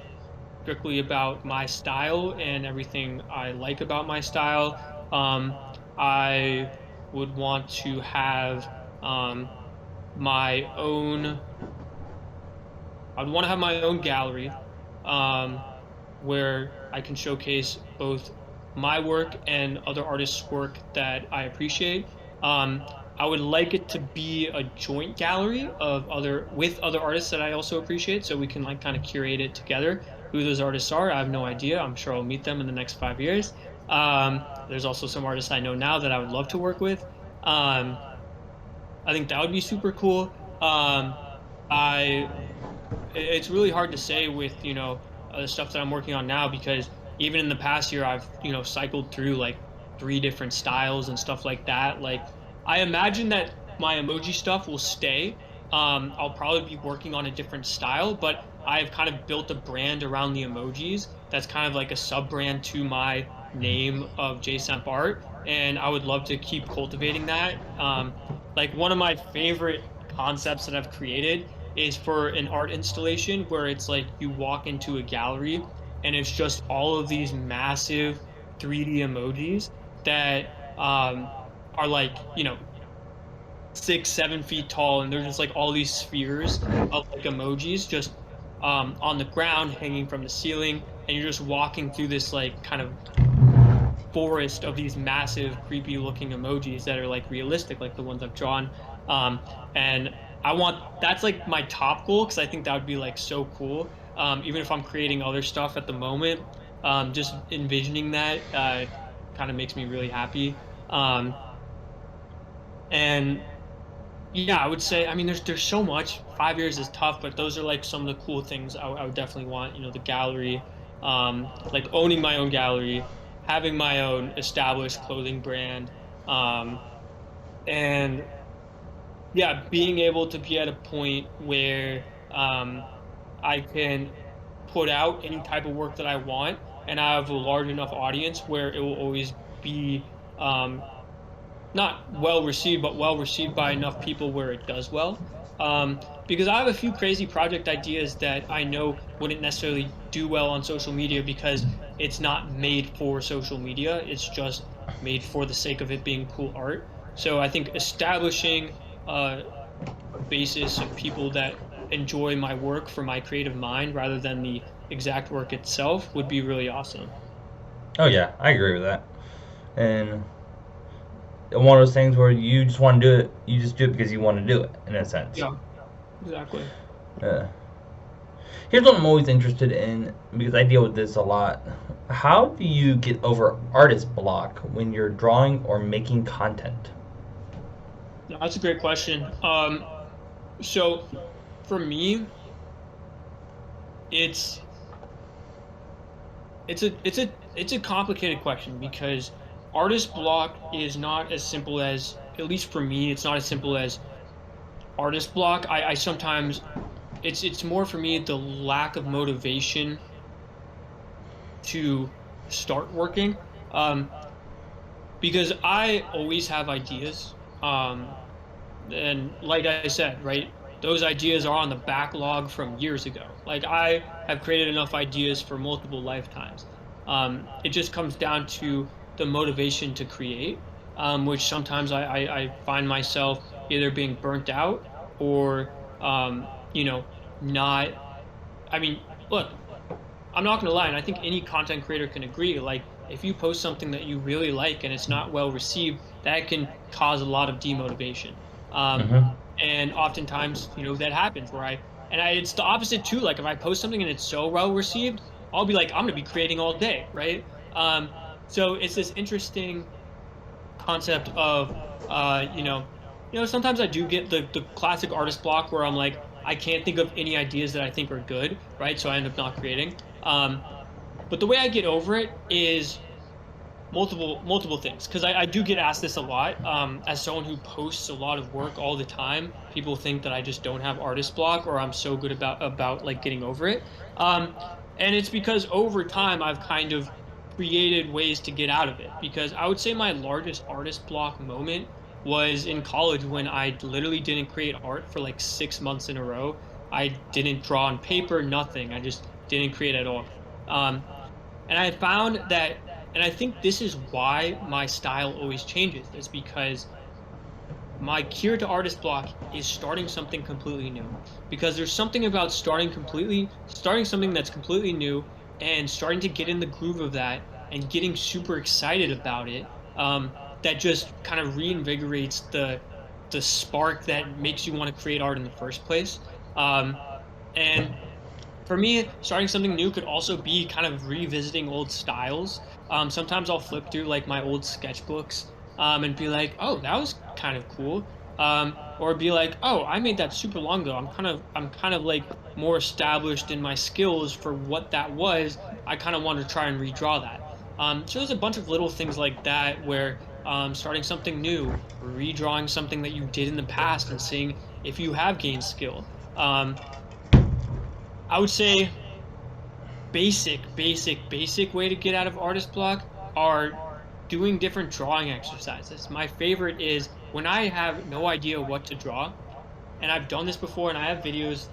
Speaker 2: strictly about my style and everything I like about my style. I would want to have um, my own. I'd want to have my own gallery, um, where I can showcase both my work and other artists' work that I appreciate. Um, I would like it to be a joint gallery of other with other artists that I also appreciate, so we can like kind of curate it together. Who those artists are, I have no idea. I'm sure I'll meet them in the next 5 years. There's also some artists I know now that I would love to work with. Um, I think that would be super cool. I it's really hard to say with the stuff that I'm working on now, because even in the past year I've cycled through like three different styles and stuff like that. Like I imagine that my emoji stuff will stay. I'll probably be working on a different style, but I've kind of built a brand around the emojis that's kind of like a sub brand to my name of JSAMP Art, and I would love to keep cultivating that. Like one of my favorite concepts that I've created is for an art installation where it's like you walk into a gallery and it's just all of these massive 3D emojis that are like, 6, 7 feet tall, and they're just like all these spheres of like emojis just on the ground hanging from the ceiling, and you're just walking through this like kind of forest of these massive, creepy looking emojis that are like realistic, like the ones I've drawn. Um, and I want that's like my top goal, because I think that would be like so cool. Even if I'm creating other stuff at the moment, just envisioning that kind of makes me really happy. Um, and yeah, I would say, I mean, there's so much. 5 years is tough, but those are like some of the cool things I would definitely want. The gallery, like owning my own gallery, having my own established clothing brand, um, and yeah, being able to be at a point where I can put out any type of work that I want, and I have a large enough audience where it will always be not well received, but well received by enough people where it does well. Because I have a few crazy project ideas that I know wouldn't necessarily do well on social media, because it's not made for social media. It's just made for the sake of it being cool art. So I think establishing uh, a basis of people that enjoy my work for my creative mind rather than the exact work itself would be really awesome.
Speaker 1: Oh yeah, I agree with that. And one of those things where you just want to do it, you just do it because you want to do it, in a sense.
Speaker 2: Yeah, exactly.
Speaker 1: Uh, Here's what I'm always interested in, because I deal with this a lot. How do you get over artist block when you're drawing or making content?
Speaker 2: No, that's a great question. So for me, it's it's a complicated question, because artist block is not as simple as, at least for me, it's not as simple as artist block. I sometimes it's more for me the lack of motivation to start working. Um, because I always have ideas. And like I said, right, those ideas are on the backlog from years ago. Like I have created enough ideas for multiple lifetimes. It just comes down to the motivation to create, which sometimes I find myself either being burnt out or, not. I mean, look, I'm not gonna lie, and I think any content creator can agree. Like, if you post something that you really like and it's not well received, that can cause a lot of demotivation. Um,
Speaker 1: Hmm.
Speaker 2: and oftentimes, that happens where it's the opposite too. Like, if I post something and it's so well received, I'll be like, I'm gonna be creating all day, right? So it's this interesting concept of, uh, you know, sometimes I do get the classic artist block where I'm like, I can't think of any ideas that I think are good, right? So I end up not creating. But the way I get over it is multiple things, because I do get asked this a lot. As someone who posts a lot of work all the time, people think that I just don't have artist block, or I'm so good about like getting over it. Um, and it's because over time I've kind of created ways to get out of it. Because I would say my largest artist block moment was in college when I literally didn't create art for like 6 months in a row. I didn't draw on paper, nothing. I just didn't create at all. Um, and I found that, and I think this is why my style always changes, is because my cure to artist block is starting something completely new. Because there's something about starting something that's completely new and starting to get in the groove of that and getting super excited about it, that just kind of reinvigorates the spark that makes you want to create art in the first place. And for me, starting something new could also be kind of revisiting old styles. Sometimes I'll flip through like my old sketchbooks, and be like, "Oh, that was kind of cool," or be like, "Oh, I made that super long ago. I'm kind of like more established in my skills for what that was. I kind of want to try and redraw that." So there's a bunch of little things like that where, starting something new, redrawing something that you did in the past, and seeing if you have gained skill. Um, I would say basic way to get out of artist block are doing different drawing exercises. My favorite is when I have no idea what to draw, and I've done this before, and I have videos,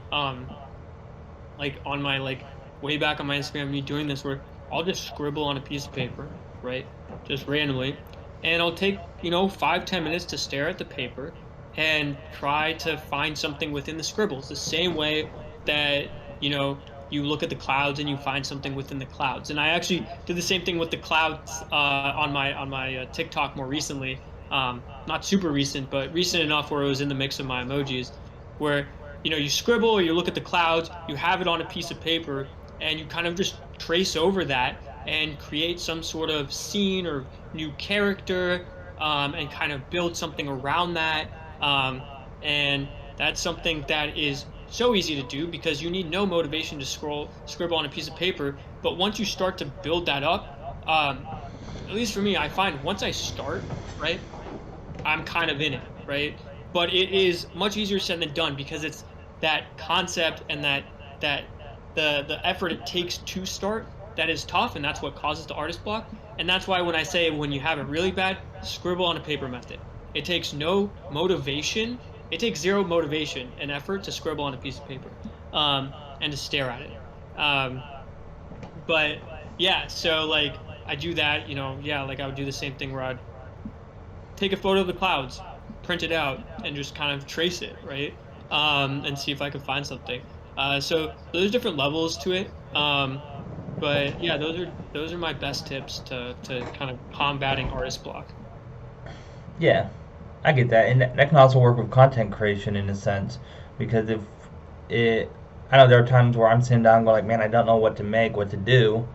Speaker 2: like on my, like, way back on my Instagram, me doing this, where I'll just scribble on a piece of paper, right? Just randomly. And I'll take, 5-10 minutes to stare at the paper and try to find something within the scribbles, the same way that, you look at the clouds and you find something within the clouds. And I actually did the same thing with the clouds, on my TikTok more recently. Not super recent, but recent enough where it was in the mix of my emojis, where you scribble or you look at the clouds, you have it on a piece of paper, and you kind of just trace over that and create some sort of scene or new character, and kind of build something around that. And that's something that is so easy to do because you need no motivation to scribble on a piece of paper. But once you start to build that up, at least for me, I find once I start, right, I'm kind of in it, right? But it is much easier said than done because it's that concept and that the effort it takes to start that is tough, and that's what causes the artist block. And that's why when I say when you have it really bad, scribble on a paper method. It takes no motivation. It takes zero motivation and effort to scribble on a piece of paper, and to stare at it. Um, but yeah, so like I do that, yeah, like I would do the same thing where I'd take a photo of the clouds, print it out, and just kind of trace it, right? And see if I could find something. So there's different levels to it. But yeah, those are my best tips to kind of combating artist block.
Speaker 1: Yeah, I get that, and that can also work with content creation in a sense, because if it, I know there are times where I'm sitting down going like, man, I don't know what to make, what to do,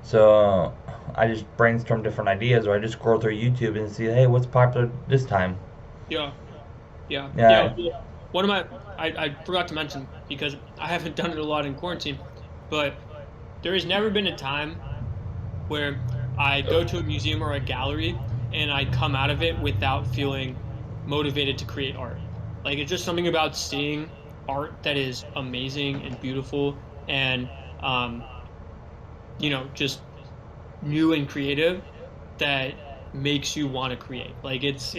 Speaker 1: so I just brainstorm different ideas, or I just scroll through YouTube and see, hey, what's popular this time.
Speaker 2: Yeah, yeah, yeah.
Speaker 1: Yeah.
Speaker 2: Well, one of my I forgot to mention because I haven't done it a lot in quarantine, but there has never been a time where I go to a museum or a gallery and I come out of it without feeling motivated to create art. Like, it's just something about seeing art that is amazing and beautiful and, um, just new and creative that makes you want to create. Like, it's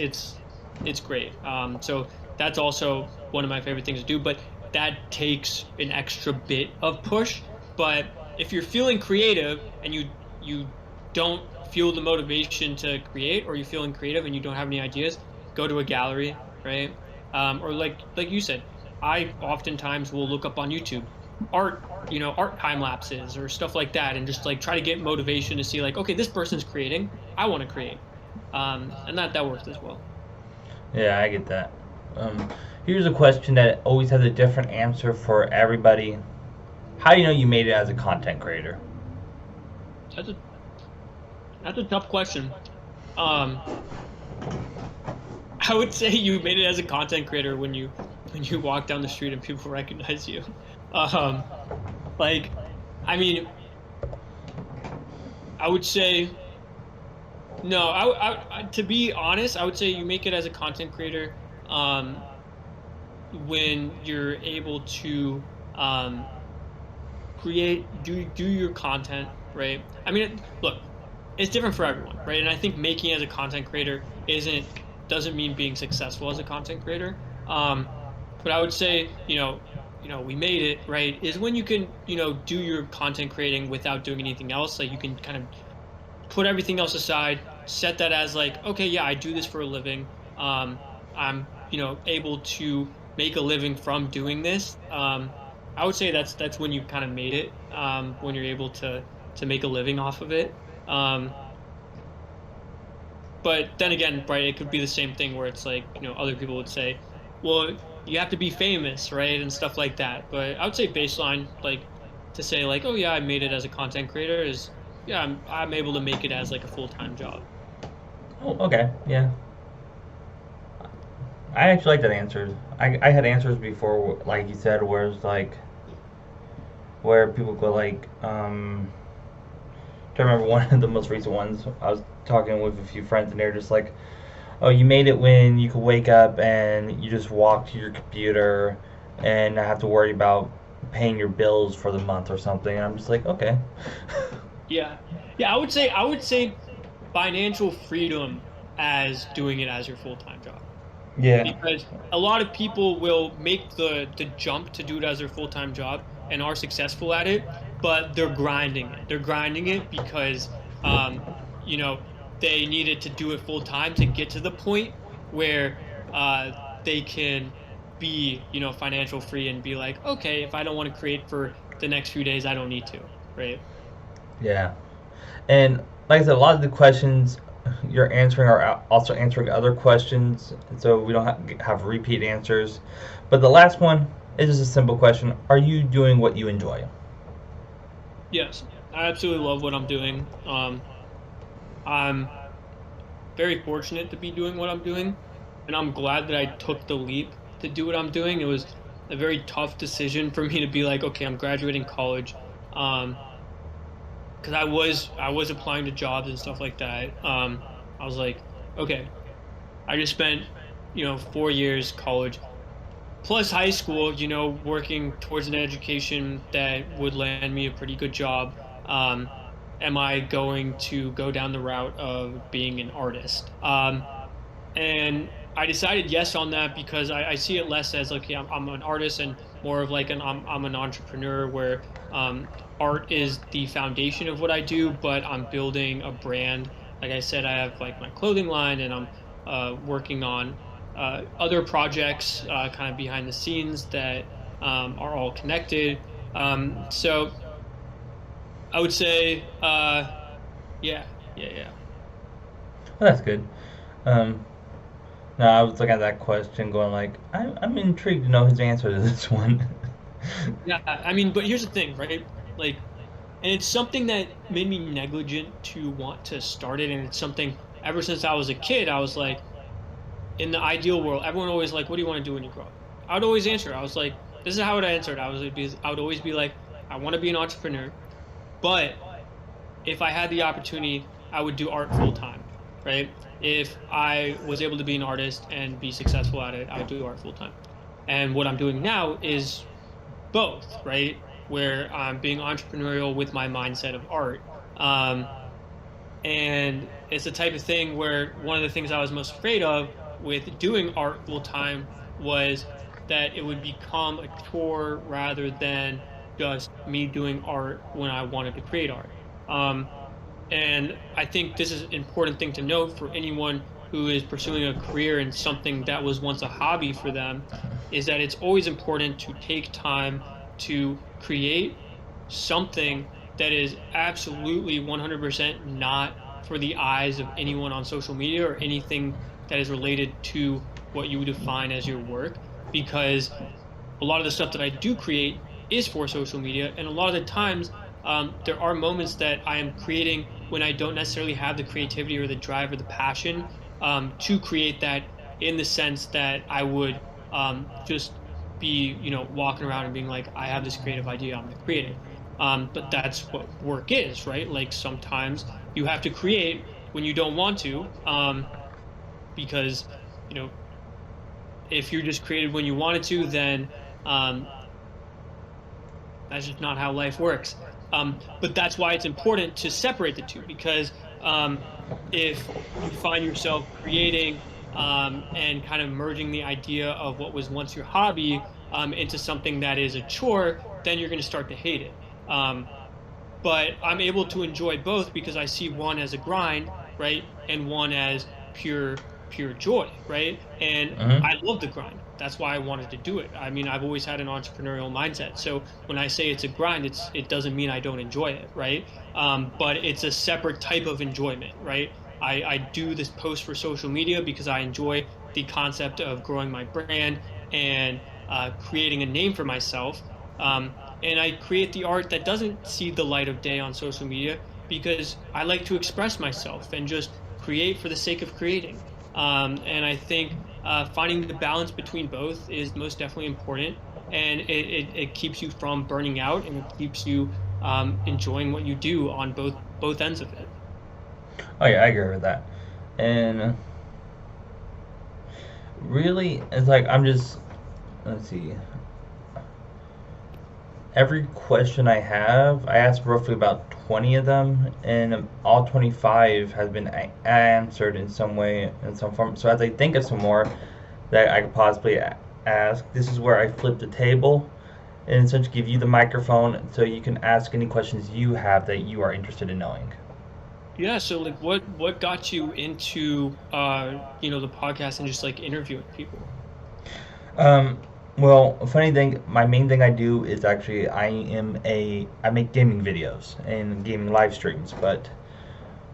Speaker 2: great. So that's also one of my favorite things to do, but that takes an extra bit of push. But if you're feeling creative and you don't feel the motivation to create, or you're feeling creative and you don't have any ideas, go to a gallery, right? Or like you said, I oftentimes will look up on YouTube art, art time lapses or stuff like that, and just like try to get motivation to see like, okay, this person's creating, I want to create, and that works as well.
Speaker 1: Yeah, I get that. Um, Here's a question that always has a different answer for everybody. How do you know you made it as a content creator?
Speaker 2: That's a that's a tough question. Um, I would say you made it as a content creator when you walk down the street and people recognize you. Um, like, I mean, I would say no. To be honest, I would say you make it as a content creator um, when you're able to um, create do your content, right? I mean, look, it's different for everyone, right? And I think making it as a content creator isn't doesn't mean being successful as a content creator. But I would say, we made it, right? Is when you can, do your content creating without doing anything else. Like you can kind of put everything else aside, set that as like, okay, yeah, I do this for a living. I'm, able to make a living from doing this. I would say that's when you kind of made it, when you're able to make a living off of it. Um, but then again, right, it could be the same thing where it's like, other people would say, well, you have to be famous, right, and stuff like that. But I would say baseline, like to say like, oh yeah, I made it as a content creator is, yeah, I'm able to make it as like a full-time job.
Speaker 1: Oh, okay, yeah. I actually like that answer. I had answers before, like you said, where it's like, where people go like, I remember one of the most recent ones. I was talking with a few friends, and they're just like, "Oh, you made it when you could wake up and you just walk to your computer and not have to worry about paying your bills for the month or something." And I'm just like, "Okay."
Speaker 2: Yeah. Yeah, I would say financial freedom as doing it as your full-time job.
Speaker 1: Yeah.
Speaker 2: Because a lot of people will make the jump to do it as their full-time job and are successful at it, but they're grinding it. They're grinding it because um, you know, they needed to do it full time to get to the point where uh they can be, financial free and be like, okay, if I don't want to create for the next few days, I don't need to, right?
Speaker 1: Yeah. And like I said, a lot of the questions you're answering are also answering other questions, so we don't have repeat answers. But the last one is just a simple question: are you doing what you enjoy?
Speaker 2: Yes, I absolutely love what I'm doing. I'm very fortunate to be doing what I'm doing, and I'm glad that I took the leap to do what I'm doing. It was a very tough decision for me to be like, okay, I'm graduating college, um, because I was applying to jobs and stuff like that. I was like, okay, I just spent 4 years college plus high school, working towards an education that would land me a pretty good job. Um, am I going to go down the route of being an artist? And I decided yes on that because I see it less as okay, I'm an artist and more of like I'm an entrepreneur where art is the foundation of what I do, but I'm building a brand. Like I said, I have like my clothing line and I'm working on other projects kind of behind the scenes that are all connected. So I would say, yeah, yeah, yeah.
Speaker 1: Well, that's good. Um, no, I was looking at that question, going like, I'm intrigued to know his answer to this one.
Speaker 2: Yeah, I mean, but here's the thing, right? Like, and it's something that made me negligent to want to start it. And it's something ever since I was a kid, I was like, in the ideal world, everyone always like, what do you want to do when you grow up? I would always answer. I was like, this is how I would answer it. I would always be like, I want to be an entrepreneur, but if I had the opportunity, I would do art full time, right? If I was able to be an artist and be successful at it, I would do art full time. And what I'm doing now is both, right? Where I'm being entrepreneurial with my mindset of art. Um, and it's the type of thing where one of the things I was most afraid of with doing art full time was that it would become a chore rather than just me doing art when I wanted to create art. Um, and I think this is an important thing to note for anyone who is pursuing a career in something that was once a hobby for them, is that it's always important to take time to create something that is absolutely 100% not for the eyes of anyone on social media or anything that is related to what you would define as your work, because a lot of the stuff that I do create is for social media, and a lot of the times there are moments that I am creating when I don't necessarily have the creativity or the drive or the passion to create that, in the sense that I would just be, walking around and being like, I have this creative idea, I'm going to create it. But that's what work is, right? Like sometimes you have to create when you don't want to, because, you know, if you're just created when you wanted to, then um, that's just not how life works. But that's why it's important to separate the two, because if you find yourself creating and kind of merging the idea of what was once your hobby into something that is a chore, then you're going to start to hate it. But I'm able to enjoy both because I see one as a grind, right, and one as pure joy, right? And
Speaker 1: Hmm.
Speaker 2: I love the grind. That's why I wanted to do it. I mean, I've always had an entrepreneurial mindset. So when I say it's a grind, it doesn't mean I don't enjoy it, right? But it's a separate type of enjoyment, right? I do this post for social media because I enjoy the concept of growing my brand and creating a name for myself. And I create the art that doesn't see the light of day on social media because I like to express myself and just create for the sake of creating. And I think finding the balance between both is most definitely important, and it keeps you from burning out, and it keeps you enjoying what you do on both ends of it.
Speaker 1: Oh yeah, I agree with that. And really, it's like I'm just, let's see. Every question I have, I asked roughly about 20 of them, and all 25 has been answered in some way, in some form. So as I think of some more that I could possibly ask, this is where I flip the table and essentially give you the microphone so you can ask any questions you have that you are interested in knowing.
Speaker 2: Yeah, so like what got you into the podcast and just like interviewing people?
Speaker 1: Um, well, funny thing, my main thing I do is actually I make gaming videos and gaming live streams, but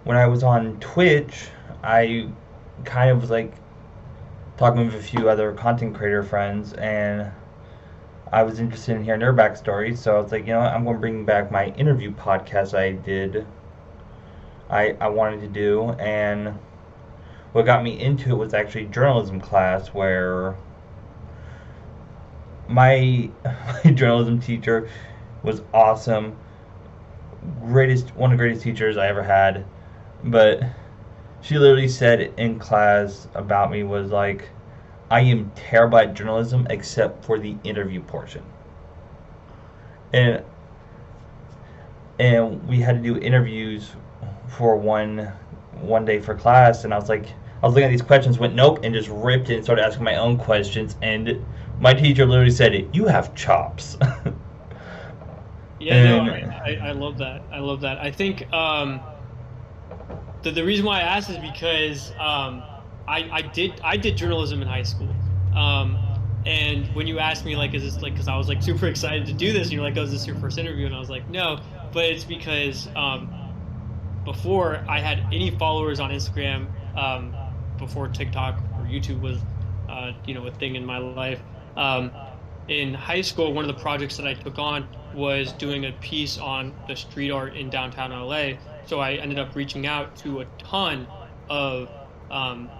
Speaker 1: when I was on Twitch, I kind of was like talking with a few other content creator friends, and I was interested in hearing their backstory. So I was like, I'm going to bring back my interview podcast I wanted to do. And what got me into it was actually journalism class, where my, my journalism teacher was awesome. One of the greatest teachers I ever had. But she literally said in class about me was like, I am terrible at journalism except for the interview portion. And we had to do interviews for one day for class, and I was looking at these questions, went nope, and just ripped it and started asking my own questions, and my teacher literally said it, you have chops.
Speaker 2: Yeah, no,
Speaker 1: And
Speaker 2: I love that. I love that. I think the reason why I asked is because I did journalism in high school. Um, and when you asked me like, is this like, because I was like super excited to do this, and you're like, oh, is this your first interview? And I was like, no, but it's because before I had any followers on Instagram, before TikTok or YouTube was a thing in my life. Um, in high school, one of the projects that I took on was doing a piece on the street art in downtown LA. So I ended up reaching out to a ton of um,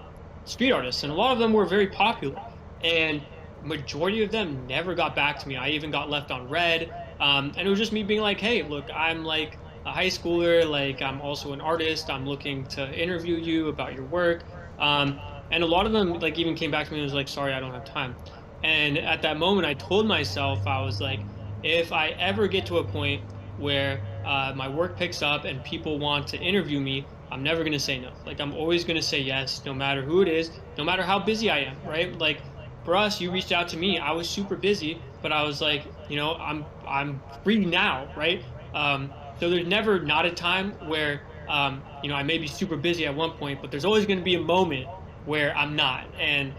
Speaker 2: street artists, and a lot of them were very popular. And majority of them never got back to me. I even got left on red. And it was just me being like, hey, look, I'm like a high schooler. Like, I'm also an artist. I'm looking to interview you about your work. And a lot of them, like, even came back to me and was like, sorry, I don't have time. And at that moment, I told myself, I was like, if I ever get to a point where my work picks up and people want to interview me, I'm never going to say no. Like, I'm always going to say yes, no matter who it is, no matter how busy I am, right? Like, for us, you reached out to me. I was super busy, but I was like, I'm free now, right? So there's never not a time where I may be super busy at one point, but there's always going to be a moment where I'm not. And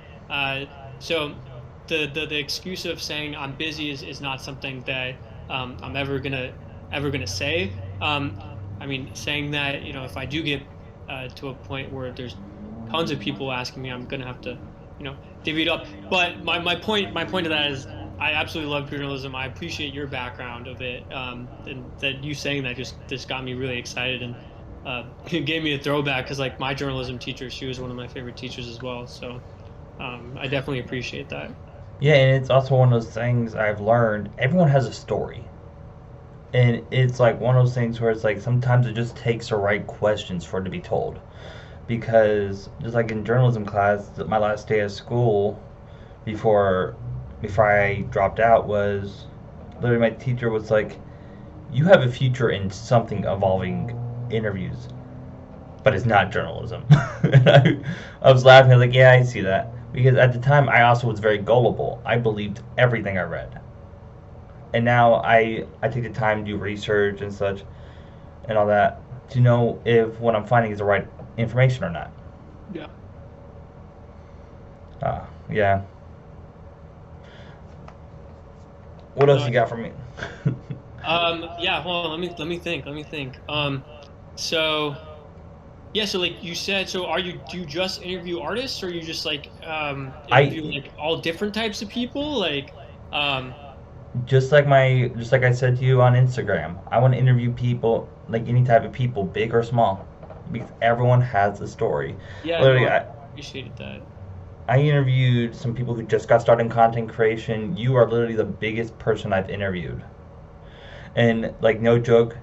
Speaker 2: so the excuse of saying I'm busy is not something that I'm ever gonna say. I mean, saying that, if I do get to a point where there's tons of people asking me, I'm gonna have to, divvy it up. But my point of that is, I absolutely love journalism. I appreciate your background of it, and that you saying that just got me really excited, and it gave me a throwback because like my journalism teacher, she was one of my favorite teachers as well. So I definitely appreciate that.
Speaker 1: Yeah, and it's also one of those things I've learned. Everyone has a story. And it's like one of those things where it's like sometimes it just takes the right questions for it to be told. Because just like in journalism class, my last day of school before I dropped out was literally my teacher was like, "You have a future in something involving interviews, but it's not journalism." And I was laughing. I was like, "Yeah, I see that." Because at the time, I also was very gullible. I believed everything I read, and now I take the time to do research and such and all that to know if what I'm finding is the right information or not.
Speaker 2: Yeah.
Speaker 1: Yeah. What else
Speaker 2: No.
Speaker 1: you got for me?
Speaker 2: Yeah. Hold on. Let me think. Let me think. So yeah. So like you said, so do you just interview artists, or you just like interview
Speaker 1: I
Speaker 2: like all different types of people? Like, um,
Speaker 1: just like I said to you on Instagram. I want to interview people like any type of people, big or small, because everyone has a story.
Speaker 2: yeah. No,
Speaker 1: Literally,
Speaker 2: I
Speaker 1: I,
Speaker 2: appreciated that.
Speaker 1: I interviewed some people who just got started in content creation. You are literally the biggest person I've interviewed. And like no joke,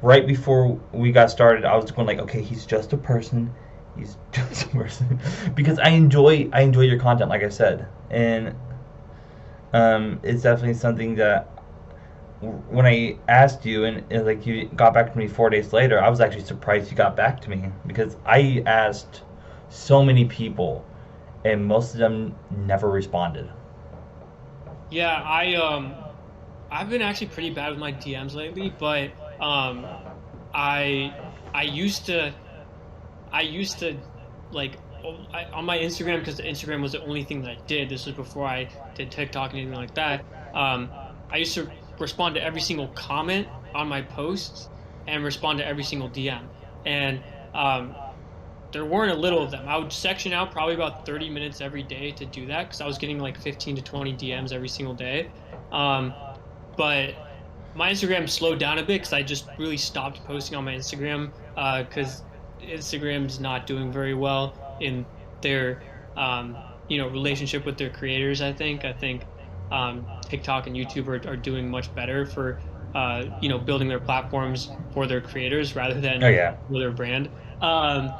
Speaker 1: right before we got started, I was going like, okay, he's just a person. He's just a person because I enjoy your content, like I said, and it's definitely something that when I asked you and like you got back to me 4 days later, I was actually surprised you got back to me because I asked so many people and most of them never responded.
Speaker 2: Yeah. I've been actually pretty bad with my DMs lately, but I I used to. I used to like on my Instagram, because the Instagram was the only thing that I did. This was before I did TikTok and anything like that. I used to respond to every single comment on my posts and respond to every single DM. And um, there weren't a little of them. I would section out probably about 30 minutes every day to do that because I was getting like 15 to 20 DMs every single day. Um, but my Instagram slowed down a bit because I just really stopped posting on my Instagram because Instagram's not doing very well in their relationship with their creators. I think TikTok and YouTube are doing much better for building their platforms for their creators rather
Speaker 1: Oh
Speaker 2: than
Speaker 1: yeah.
Speaker 2: for their brand. Um,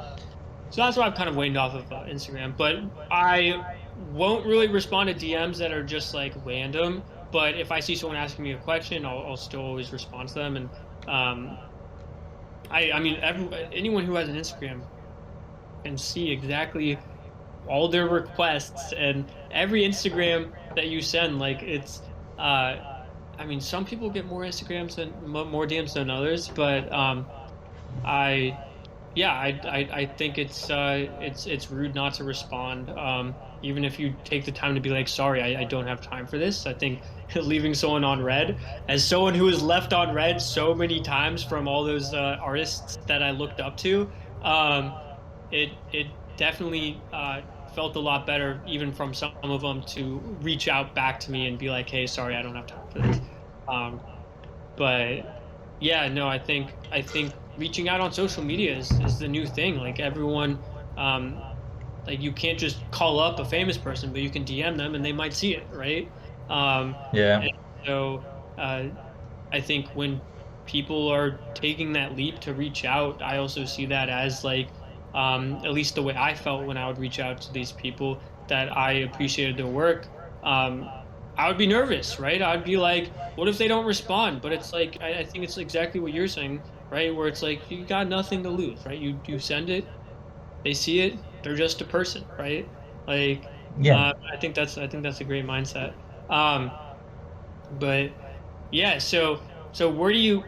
Speaker 2: so that's why I've kind of waned off of Instagram. But I won't really respond to DMs that are just like random. But if I see someone asking me a question, I'll still always respond to them. And um, I mean, anyone who has an Instagram can see exactly all their requests and every Instagram that you send. Like I mean, some people get more Instagrams than more DMs than others, but I yeah, I think it's rude not to respond. Even if you take the time to be like, sorry, I don't have time for this. I think leaving someone on red, as someone who was left on red so many times from all those artists that I looked up to, um, it definitely felt a lot better, even from some of them, to reach out back to me and be like, hey, sorry, I don't have time for this. Um, but yeah, no, I think reaching out on social media is the new thing. Like everyone, um, like you can't just call up a famous person, but you can DM them and they might see it, right?
Speaker 1: Yeah.
Speaker 2: And so uh, I think when people are taking that leap to reach out, I also see that as like at least the way I felt when I would reach out to these people, that I appreciated their work. Um, I would be nervous, right? I'd be like, what if they don't respond? But it's like I think it's exactly what you're saying, right? Where it's like you got nothing to lose, right? You send it, they see it, they're just a person, right? Like
Speaker 1: Yeah.
Speaker 2: I think that's a great mindset. Um, but yeah, so where do you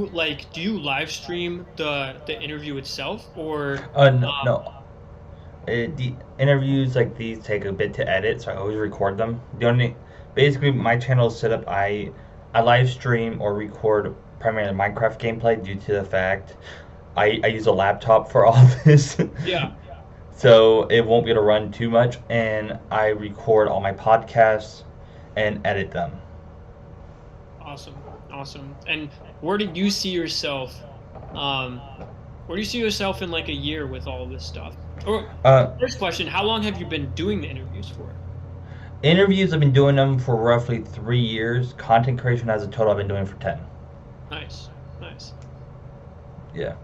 Speaker 2: live stream the interview itself, or
Speaker 1: No, no. The interviews like these take a bit to edit, so I always record them. The only basically my channel is set up. I live stream or record primarily Minecraft gameplay due to the fact I use a laptop for all this.
Speaker 2: Yeah.
Speaker 1: So it won't be able to run too much, and I record all my podcasts and edit them.
Speaker 2: Awesome. Awesome. And where do you see yourself? Um, where do you see yourself in like a year with all this stuff? Or
Speaker 1: Uh,
Speaker 2: first question, how long have you been doing the interviews for?
Speaker 1: Interviews, I've been doing them for roughly 3 years. Content creation as a total, I've been doing for 10.
Speaker 2: Nice. Nice.
Speaker 1: Yeah.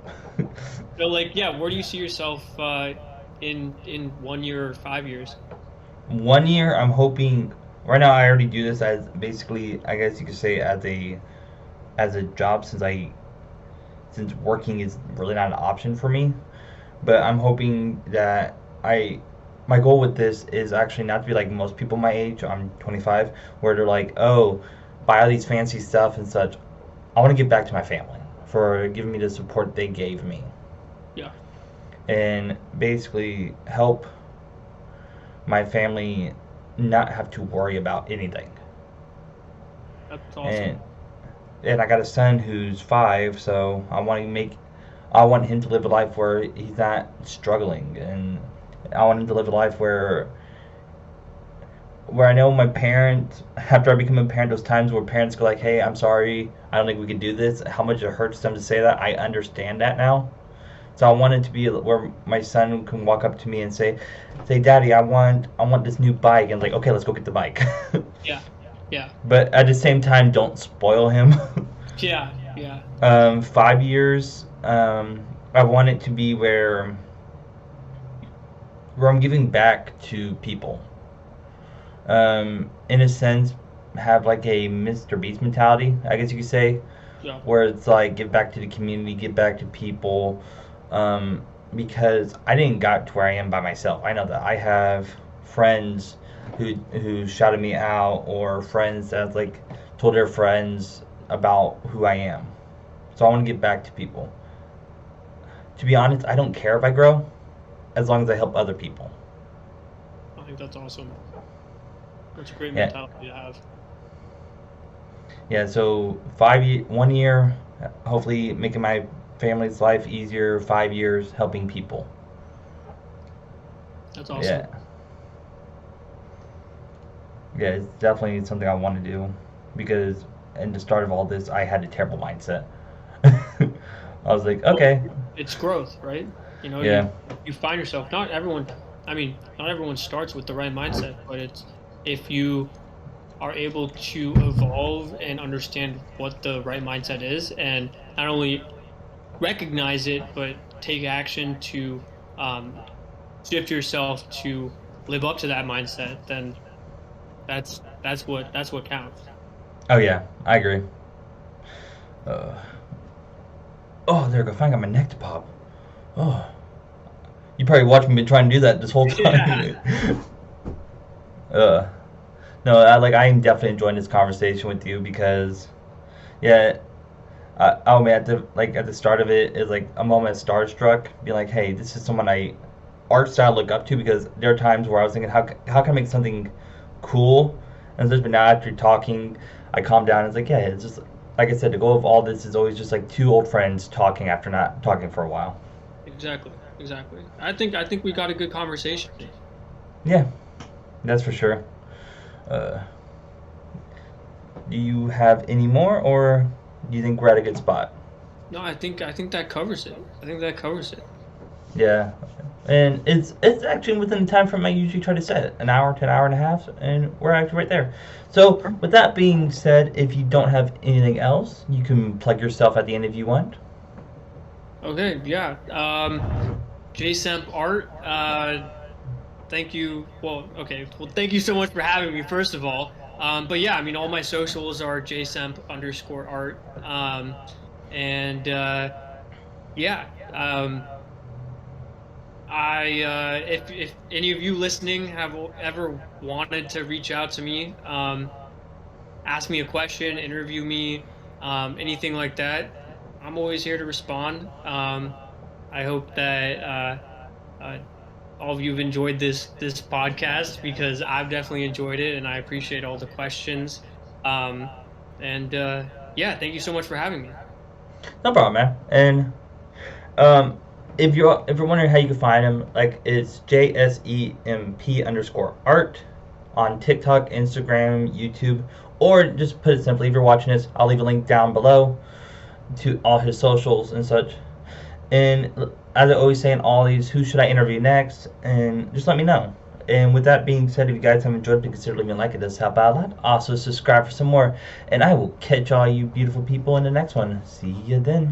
Speaker 2: So like, yeah, where do you see yourself in 1 year or 5 years?
Speaker 1: 1 year, I'm hoping. Right now, I already do this as basically, I guess you could say, as a job, since working is really not an option for me. But I'm hoping that I my goal with this is actually not to be like most people my age. I'm 25, where they're like, oh, buy all these fancy stuff and such. I want to give back to my family for giving me the support they gave me,
Speaker 2: Yeah,
Speaker 1: and basically help my family not have to worry about anything.
Speaker 2: that's awesome.
Speaker 1: And I got a son who's 5, so I want him to live a life where he's not struggling, and I want him to live a life where I know my parents, after I become a parent, those times where parents go like, "Hey, I'm sorry, I don't think we can do this." How much it hurts them to say that. I understand that now. So I want it to be where my son can walk up to me and say, "Daddy, I want this new bike," and like, okay, let's go get the bike.
Speaker 2: Yeah, yeah,
Speaker 1: But at the same time, don't spoil him.
Speaker 2: yeah, yeah.
Speaker 1: 5 years, I want it to be where I'm giving back to people. In a sense, have like a Mr. Beast mentality, I guess you could say,
Speaker 2: Yeah.
Speaker 1: where it's like give back to the community, give back to people, because I didn't got to where I am by myself. I know that I have friends who shouted me out, or friends that like told their friends about who I am. So I want to give back to people. To be honest, I don't care if I grow, as long as I help other people.
Speaker 2: I think that's awesome. That's a great
Speaker 1: Yeah,
Speaker 2: mentality to have.
Speaker 1: yeah. So 5 year, 1 year, hopefully making my family's life easier. 5 years helping people.
Speaker 2: That's awesome.
Speaker 1: Yeah, yeah. It's definitely something I want to do because in the start of all this, I had a terrible mindset. I was like,
Speaker 2: Well,
Speaker 1: okay,
Speaker 2: it's growth, right? You know,
Speaker 1: yeah,
Speaker 2: you find yourself. Not everyone. I mean, not everyone starts with the right mindset, but it's if you are able to evolve and understand what the right mindset is, and not only recognize it, but take action to um, shift yourself to live up to that mindset, then that's what counts.
Speaker 1: oh yeah, I agree. Uh, oh, there we go. Finally got my neck to pop. Oh, you probably watched me trying to do that this whole
Speaker 2: Yeah.
Speaker 1: time. uh, no, I'm definitely enjoying this conversation with you because, yeah, oh man, at the start of it is like a moment starstruck, being like, hey, this is someone I art style look up to because there are times where I was thinking, how can I make something cool? And just but now after talking, I calm down. And it's like, yeah, it's just like I said, the goal of all this is always just like two old friends talking after not talking for a while.
Speaker 2: Exactly. Exactly. I think we got a good conversation.
Speaker 1: Yeah, that's for sure. Uh, do you have any more, or do you think we're at a good spot?
Speaker 2: No, I think that covers it. I think that covers it.
Speaker 1: Yeah, and it's actually within the time frame I usually try to set, an hour to an hour and a half, and we're actually right there. So, with that being said, if you don't have anything else, you can plug yourself at the end if you want.
Speaker 2: Okay, yeah. JSemp Art, thank you. Well, okay. Well, thank you so much for having me, first of all. But yeah, I mean, all my socials are JSemp_art. And yeah, if any of you listening have ever wanted to reach out to me, ask me a question, interview me, anything like that, I'm always here to respond. I hope that uh, all of you have enjoyed this podcast, because I've definitely enjoyed it, and I appreciate all the questions. Um, and yeah, thank you so much for having me.
Speaker 1: No problem, man. And um, if you're wondering how you can find him, like it's JSEMP_art on TikTok, Instagram, YouTube, or just put it simply, if you're watching this, I'll leave a link down below to all his socials and such. And as I always say in all these, who should I interview next? And just let me know. And with that being said, if you guys have enjoyed it, consider leaving a like. It does help out a lot. Also, subscribe for some more. And I will catch all you beautiful people in the next one. See you then.